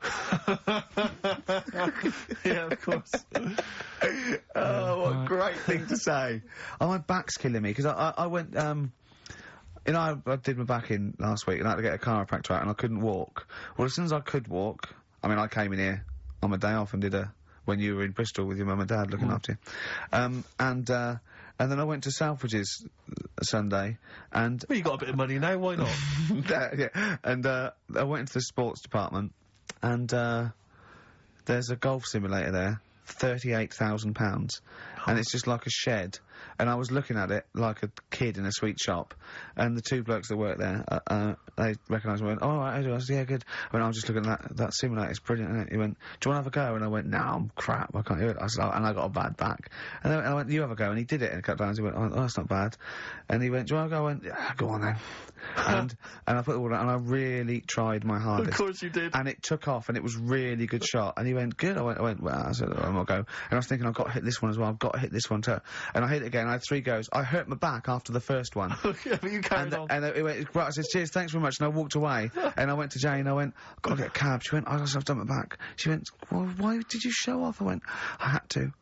Yeah, of course. Oh, what a great thing to say. Oh, my back's killing me, because I went, you know, I did my back in last week, and I had to get a chiropractor out, and I couldn't walk. Well, as soon as I could walk, I mean, I came in here on my day off and did when you were in Bristol with your mum and dad looking after you. And then I went to Selfridges Sunday, and... Well, you got a bit of money now, why not? Yeah, and, I went into the sports department, and, there's a golf simulator there, £38,000, and it's just like a shed, and I was looking at it like a kid in a sweet shop, and the two blokes that work there, they recognised me and went, oh, right, I said, yeah, good. I was just looking at that simulator, it's brilliant, isn't it? He went, do you want to have a go? And I went, no, I'm crap, I can't do it. I said, and I got a bad back. And I went, you have a go, and he did it, and a couple of times he went, oh, that's not bad. And he went, do you want to go? I went, yeah, go on then. and I put it all down, and I really tried my hardest. Of course you did. And it took off, and it was really good shot. And he went, good. I went, well, I said, I'm gonna go. And I was thinking, I've got to hit this one as well, I've got to hit this one too. And I hit it again, I had 3 goes. I hurt my back after the first one. Yeah, but you carried on. And he went, right, I said, cheers, thanks very much, and I walked away. And I went to Jane, I went, I've got to get a cab. She went, I've done my back. She went, well, why did you show off? I went, I had to.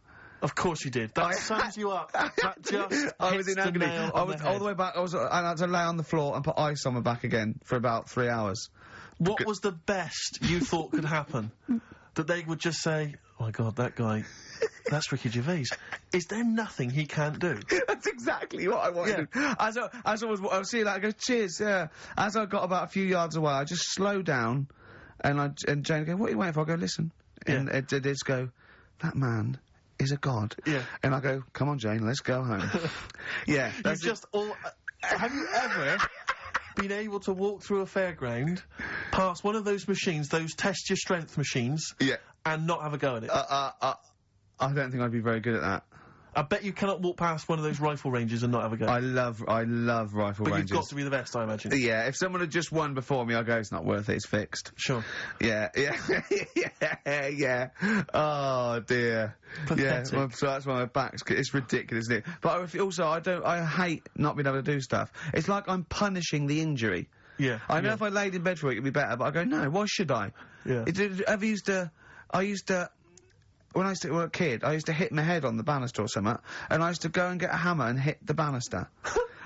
Of course you did. That sums you up. That just I was in agony. I was all the way back. I had to lay on the floor and put ice on my back again for about 3 hours. What was the best you thought could happen? That they would just say, oh my God, that guy, that's Ricky Gervais. Is there nothing he can't do? That's exactly what I wanted. Yeah. As I was seeing that, I go, cheers, yeah. As I got about a few yards away, I just slowed down, and Jane go, what are you waiting for? I go, listen. And it did go, that man is a god. Yeah. And I go, come on, Jane, let's go home. Yeah. That's just all... have you ever been able to walk through a fairground, past one of those machines, those test your strength machines, and not have a go at it? I don't think I'd be very good at that. I bet you cannot walk past one of those rifle ranges and not have a go. I love rifle ranges. But you've got to be the best, I imagine. Yeah, if someone had just won before me, I'd go, it's not worth it, it's fixed. Sure. Yeah. Oh, dear. Pathetic. Yeah, so that's why my back's... It's ridiculous, isn't it? But I hate not being able to do stuff. It's like I'm punishing the injury. Yeah. I know if I laid in bed for a week, it'd be better, but I go, no, why should I? Yeah. I used to... When I was a kid, I used to hit my head on the banister or something, and I used to go and get a hammer and hit the banister.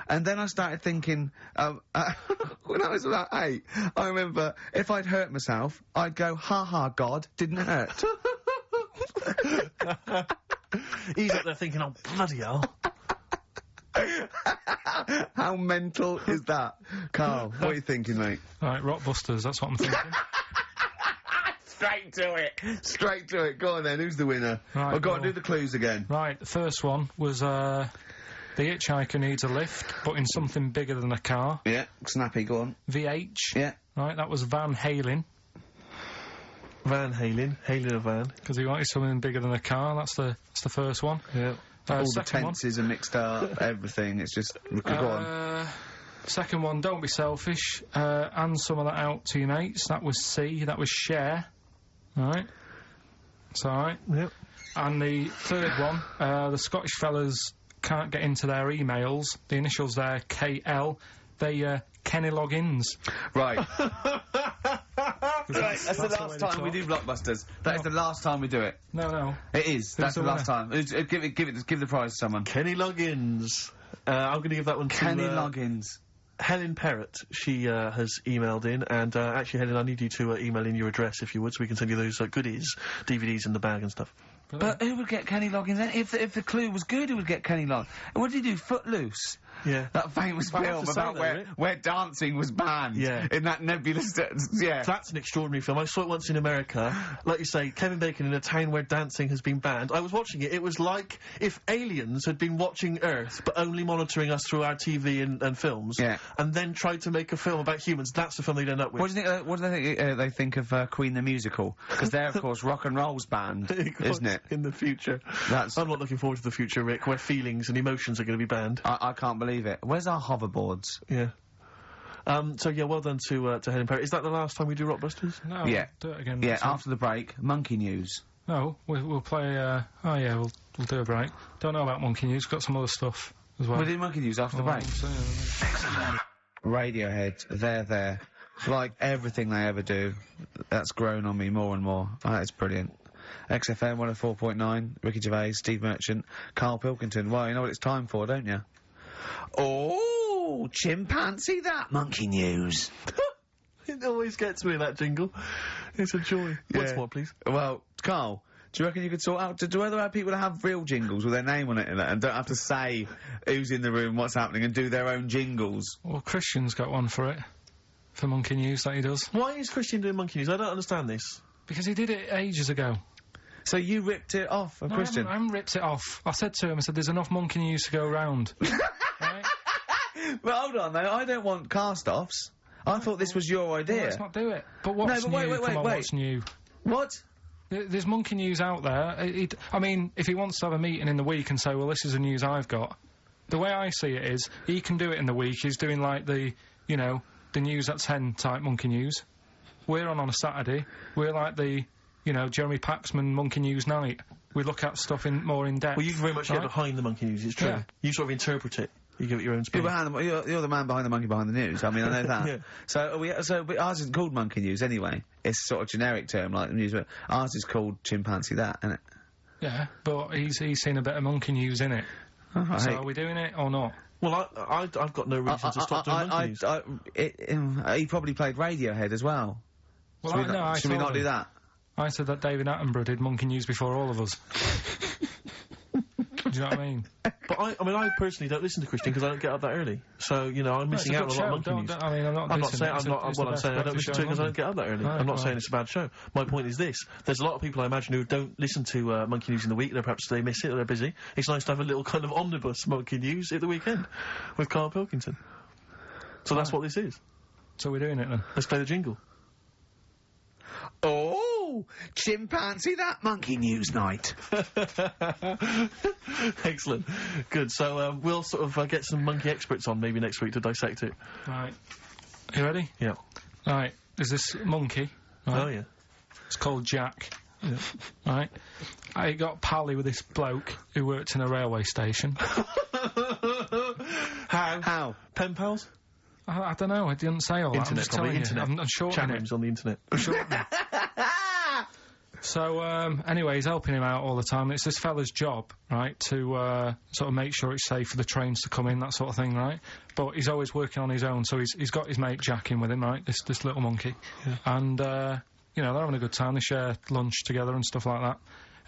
And then I started thinking, when I was about 8, I remember if I'd hurt myself, I'd go, ha ha, God, didn't hurt. He's up there thinking, oh, bloody hell. How mental is that? Carl, what are you thinking, mate? Right, Rockbusters, that's what I'm thinking. Straight to it. Go on then, who's the winner? Right, oh, go on, do the clues again. Right, the first one was, the hitchhiker needs a lift, but in something bigger than a car. Yeah, snappy, go on. VH. Yeah. Right, that was Van Halen. Hailing a van. Because he wanted something bigger than a car, that's the first one. Yeah. All the tenses are mixed up, everything, it's just... Go on. Second one, don't be selfish, and some of that out to your mates. That was C, that was share. Alright. It's alright. Yep. And the third one, the Scottish fellas can't get into their emails. The initials there, KL. They, Kenny Loggins. Right. That's the last time we do Blockbusters. That is the last time we do it. No. It is. That's the last time. Give the prize to someone. Kenny Loggins. I'm going to give that one to... Kenny Loggins. Helen Perrott, she has emailed in, and actually, Helen, I need you to email in your address, if you would, so we can send you those goodies, DVDs in the bag and stuff. But who would get Kenny Loggins then? If the clue was good, who would get Kenny Loggins? And what did he do? Footloose? Yeah. That famous film about where dancing was banned. Yeah. In that nebulous... yeah. That's an extraordinary film. I saw it once in America. Like you say, Kevin Bacon in a town where dancing has been banned. I was watching it. It was like if aliens had been watching Earth, but only monitoring us through our TV and films. Yeah. And then tried to make a film about humans. That's the film they'd end up with. What do they think of Queen the Musical? Because they're, of course, rock and roll's banned, isn't it? In the future. I'm not looking forward to the future, Rick, where feelings and emotions are going to be banned. I can't believe it. Where's our hoverboards? Yeah. So yeah, well done to Helen Perry. Is that the last time we do Rockbusters? No, Yeah. do it again. Yeah, next week. after the break, monkey news. No, we'll play, oh yeah, we'll do a break. Don't know about Monkey News, got some other stuff as well. We'll do monkey news after the break. Radiohead, they're there. Like everything they ever do, that's grown on me more and more. Oh, that's brilliant. XFM 104.9, Ricky Gervais, Steve Merchant, Carl Pilkington. Well, you know what it's time for, don't you? Oh, chimpanzee that monkey news. It always gets me, that jingle. It's a joy. Once more, please. Well, Carl, do you reckon you could sort out, do other people have real jingles with their name on it and don't have to say who's in the room, what's happening, and do their own jingles? Well, Christian's got one for it. For Monkey News that he does. Why is Christian doing Monkey News? I don't understand this. Because he did it ages ago. So you ripped it off of Christian? I haven't ripped it off. I said to him, I said, there's enough Monkey News to go round. Right? But hold on, though, I don't want cast-offs. I thought this was your idea. Well, let's not do it. But what's new? Come on, what's new? What? There's Monkey News out there. I mean, if he wants to have a meeting in the week and say, well, this is the news I've got, the way I see it is, he can do it in the week. He's doing, like, the news at 10 type Monkey News. We're on a Saturday. We're like the, Jeremy Paxman Monkey News night. We look at stuff more in depth. Well, you very much get behind the Monkey News, it's true. Yeah. You sort of interpret it. You give it your own spin. You're the man behind the monkey behind the news. I mean, I know that. Yeah. But ours isn't called monkey news anyway. It's sort of generic term like the news, but ours is called chimpanzee that, isn't it? Yeah, but he's seen a bit of Monkey News in it. Right. So are we doing it or not? Well, I've got no reason to stop doing Monkey News. He probably played Radiohead as well. Well, should we not do that? I said that David Attenborough did Monkey News before all of us. Do you know what I mean? But I personally don't listen to Christian because I don't get up that early. So, I'm missing out on a lot of Monkey News. I'm not saying I don't listen to it because I don't get up that early. I'm not saying it's a bad show. My point is this. There's a lot of people I imagine who don't listen to Monkey News in the week. Perhaps they miss it or they're busy. It's nice to have a little kind of omnibus Monkey News at the weekend with Carl Pilkington. So that's what this is. So we're doing it then. Let's play the jingle. Oh, chimpanzee that monkey news night. Excellent. Good. So we'll sort of get some monkey experts on maybe next week to dissect it. Right. You ready? Yeah. Right. There's this monkey. Right? Oh, yeah. It's called Jack. Yeah. Right. I got pally with this bloke who worked in a railway station. How? Pen pals? I don't know. I didn't say all that. Internet, probably. Internet. I'm shortening Chat rooms on the internet. So, anyway, he's helping him out all the time. It's this fella's job, right, to, sort of make sure it's safe for the trains to come in, that sort of thing, right? But he's always working on his own, so he's got his mate Jack in with him, right, this little monkey. Yeah. And, they're having a good time. They share lunch together and stuff like that.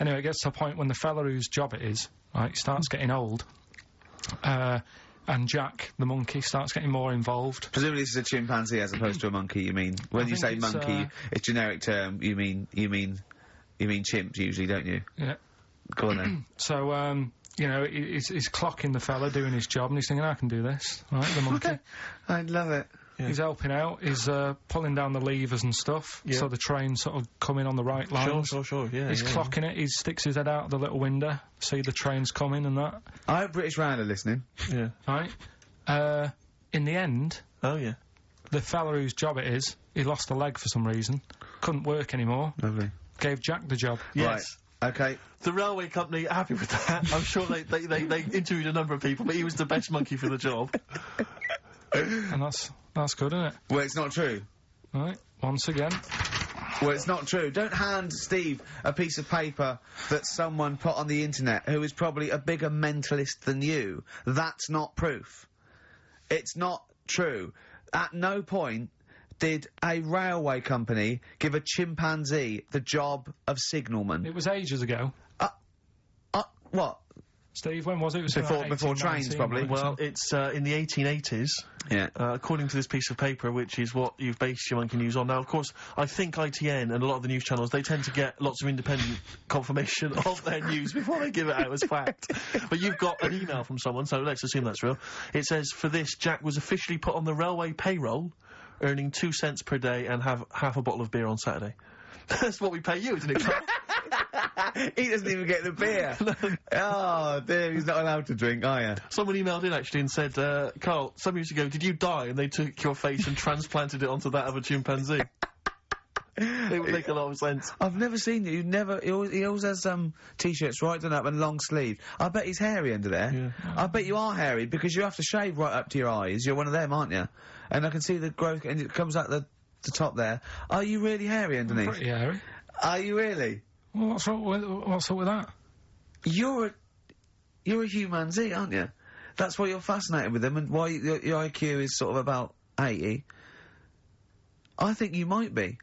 Anyway, it gets to a point when the fella whose job it is, right, starts getting old, and Jack, the monkey, starts getting more involved. Presumably this is a chimpanzee as opposed to a monkey, you mean? When you say monkey, it's generic term, you mean chimp usually, don't you? Yeah. Go on then. So, he's clocking the fella doing his job and he's thinking, I can do this, right, the monkey. I love it. Yeah. He's helping out, he's pulling down the levers and stuff, so the train's sort of coming on the right lines. Sure, yeah. He's clocking it, he sticks his head out the little window, see the trains coming and that. I hope British Rail are listening. Yeah. Right? In the end... Oh, yeah. The fella whose job it is, he lost a leg for some reason, couldn't work anymore. Lovely. Gave Jack the job. Yes. Right. Okay. The railway company are happy with that. I'm sure they interviewed a number of people, but he was the best monkey for the job. And that's good, isn't it? Well, it's not true. Right, once again. Well, it's not true. Don't hand Steve a piece of paper that someone put on the internet who is probably a bigger mentalist than you. That's not proof. It's not true. At no point did a railway company give a chimpanzee the job of signalman. It was ages ago. What? Steve, when was it? It was before trains, probably. Well, it's in the 1880s. Yeah. According to this piece of paper, which is what you've based your monkey news on. Now, of course, I think ITN and a lot of the news channels, they tend to get lots of independent confirmation of their news before they give it out as fact. But you've got an email from someone, so let's assume that's real. It says, for this, Jack was officially put on the railway payroll, earning 2 cents per day and have half a bottle of beer on Saturday. That's what we pay you, isn't it, Carl? He doesn't even get the beer. Oh, dear, he's not allowed to drink, are you? Someone emailed in, actually, and said, Carl, some years ago, did you die? And they took your face and transplanted it onto that of a chimpanzee. It would make a lot of sense. I've never seen you. He always has t-shirts right done up and long sleeve. I bet he's hairy under there. Yeah. I bet you are hairy because you have to shave right up to your eyes. You're one of them, aren't you? And I can see the growth, and it comes out the top there. Are you really hairy underneath? Pretty hairy. Are you really? Well, what's up with that? You're a humanzee, aren't you? That's why you're fascinated with them, and why your IQ is sort of about 80. I think you might be.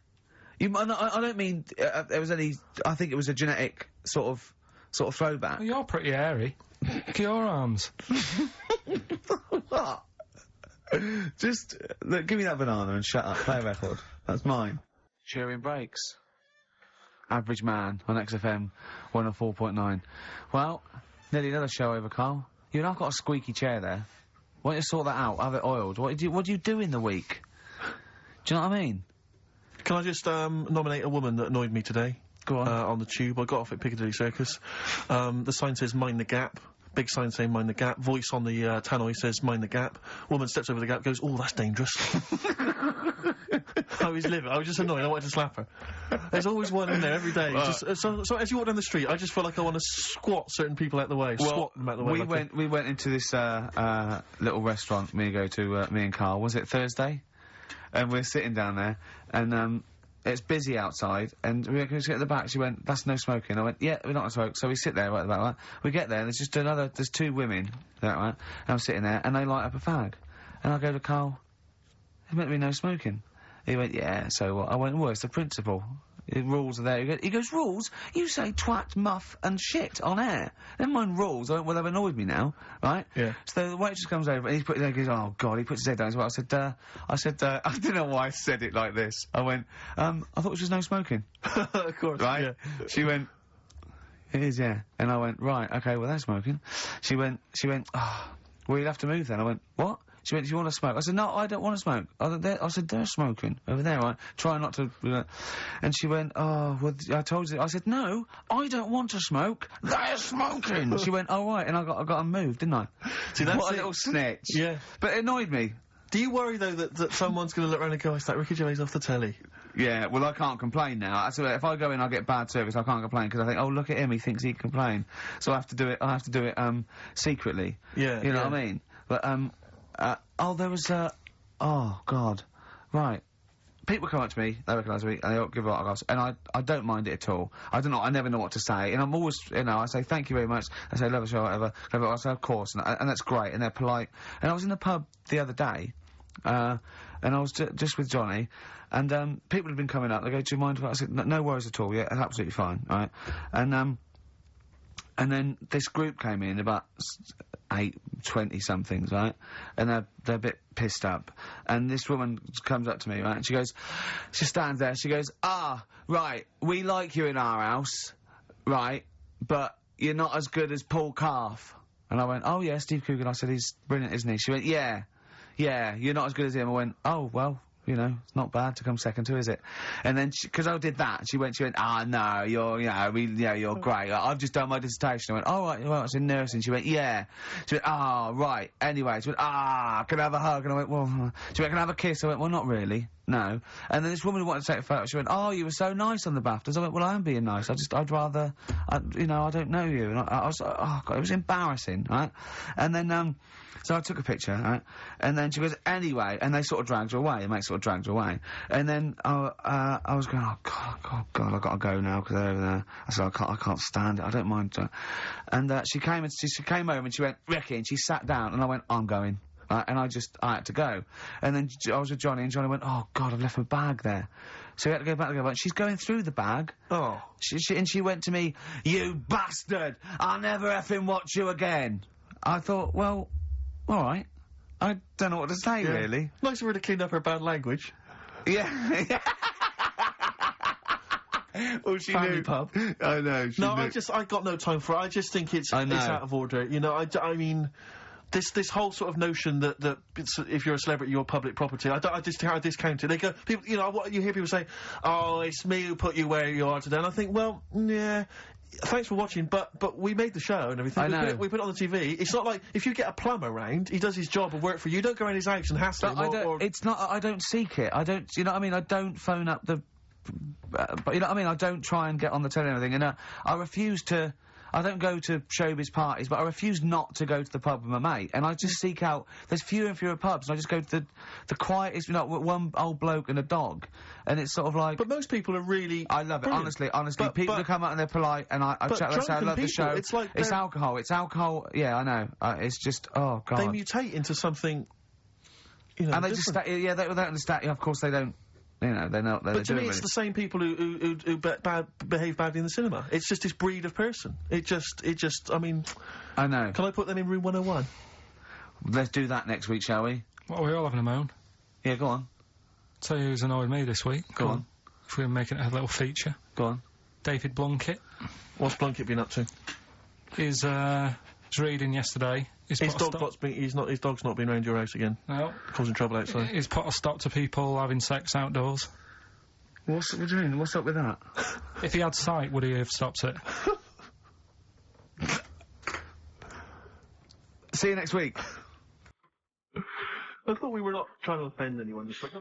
I don't mean there was any. I think it was a genetic sort of throwback. Well, you're pretty hairy. Look at your arms. What? Just look, give me that banana and shut up. Play a record. That's mine. Cheering breaks. Average Man on XFM 104.9. Well, nearly another show over, Carl. You know I've got a squeaky chair there. Why don't you sort that out? Have it oiled. What do you do in the week? Do you know what I mean? Can I just nominate a woman that annoyed me today? Go on. On the tube. I got off at Piccadilly Circus. The sign says mind the gap. Big sign saying mind the gap. Voice on the tannoy says mind the gap. Woman steps over the gap, goes, oh, that's dangerous. I was livid. I was just annoyed. I wanted to slap her. There's always one in there every day. So as you walk down the street, I just feel like I want to squat certain people out the way. Swat them out the way. We went into this little restaurant me and Carl. Was it Thursday? And we're sitting down there, and it's busy outside, and we went to get at the back. She went, that's no smoking. I went, yeah, we're not gonna smoke. So we sit there right at the back, right? We get there, and there's two women, right? And I'm sitting there, and they light up a fag. And I go to Carl, there's meant to be no smoking. He went, yeah, so what? I went, well, it's the principle. The rules are there. He goes, rules? You say twat, muff, and shit on air. Never mind rules. I went, well, they've annoyed me now, right? Yeah. So the waitress comes over, and he goes, oh, God, he puts his head down as well. I said, I don't know why I said it like this. I went, I thought it was just no smoking. Of course, right? Yeah. She went, it is, yeah. And I went, right, okay, well, that's smoking. She went, oh, well, you'll have to move then. I went, what? She went, do you want to smoke? I said, no, I don't want to smoke. I said, they're smoking over there, right? Try not to... And she went, oh, well, I told you... I said, no, I don't want to smoke. They're smoking! She went, oh, right, and I got to move, didn't I? See, that's what a little snitch. Yeah. But it annoyed me. Do you worry, though, that someone's going to look around and go, it's that Ricky Gervais off the telly? Yeah, well, I can't complain now. If I go in, I get bad service, I can't complain, because I think, oh, look at him, he thinks he can complain. So I have to do it, secretly. Yeah. You know what I mean? But, there was oh, God. Right. People come up to me, they recognise me, and they give a lot of laughs, and I don't mind it at all. I don't know, I never know what to say, and I'm always, I say, thank you very much, I say, love the show, whatever, I say, of course, and that's great, and they're polite. And I was in the pub the other day, and I was just with Johnny, and, people had been coming up, they go, do you mind if I said, no worries at all, yeah, that's absolutely fine, right? And then this group came in, about 20-somethings, right? And they're a bit pissed up. And this woman comes up to me, right? And she stands there, she goes, right, we like you in our house, right? But you're not as good as Paul Calf. And I went, oh yeah, Steve Coogan. I said, he's brilliant, isn't he? She went, yeah, you're not as good as him. I went, oh, well, it's not bad to come second to, is it? And then, because I did that, she went, no, you're great. I've just done my dissertation. I went, oh, right, well, it's in nursing. She went, yeah. She went, right. Anyway, she went, can I have a hug? And I went, well, she went, can I have a kiss? I went, well, not really. No. And then this woman who wanted to take a photo, she went, oh, you were so nice on the BAFTAs. I went, well, I am being nice. I'd rather, I don't know you. And I was like, oh, God, it was embarrassing, right? And then, so I took a picture, right? And then she goes, anyway, and they sort of dragged her away. The mate sort of dragged her away. And then, I was going, oh, God, I've got to go now, because they're over there. I said, I can't stand it. I don't mind. And, she came over and she went, Ricky, and she sat down, and I went, I'm going. And I had to go. And then I was with Johnny, and Johnny went, oh, God, I've left my bag there. So we had to go back. And she's going through the bag. Oh. And she went to me, you bastard! I'll never effing watch you again. I thought, well, all right. I don't know what to say, really. Nice of her to clean up her bad language. Yeah. Well, she Family knew. pub. I know, she knew. I got no time for it. I just think it's out of order. I mean... This whole sort of notion that if you're a celebrity, you're public property, I discount it. They go, people, you hear people say, oh, it's me who put you where you are today, and I think, well, yeah, thanks for watching, but we made the show and everything. I know. We put it on the TV. It's not like if you get a plumber round, he does his job and work for you. You don't go around his house and hassle him. It's not. I don't seek it. I don't. You know what I mean? I don't phone up the. But you know what I mean? I don't try and get on the telly and everything. And I refuse to. I don't go to showbiz parties, but I refuse not to go to the pub with my mate. And I just seek out. There's fewer and fewer pubs, and I just go to the quietest. You know, one old bloke and a dog, and it's sort of like. But most people are really. I love it, honestly. People who come out and they're polite, and I chat. They say I love the show. It's like it's alcohol. It's alcohol. Yeah, I know. It's just oh god. They mutate into something. You know, and they different. just they don't understand. Of course, they don't. You know, they're not. But to me, it's the same people who behave badly in the cinema. It's just this breed of person. It just. I mean. I know. Can I put them in room 101? Let's do that next week, shall we? Well, we're all having a moan. Yeah, go on. Tell you who's annoyed me this week. Go on. If we're making it a little feature. Go on. David Blunkett. What's Blunkett been up to? Is reading yesterday. His dog's not been round your house again. No. Causing trouble outside. He's put a stop to people having sex outdoors. What do you mean? What's up with that? If he had sight, would he have stopped it? See you next week. I thought we were not trying to offend anyone, just like,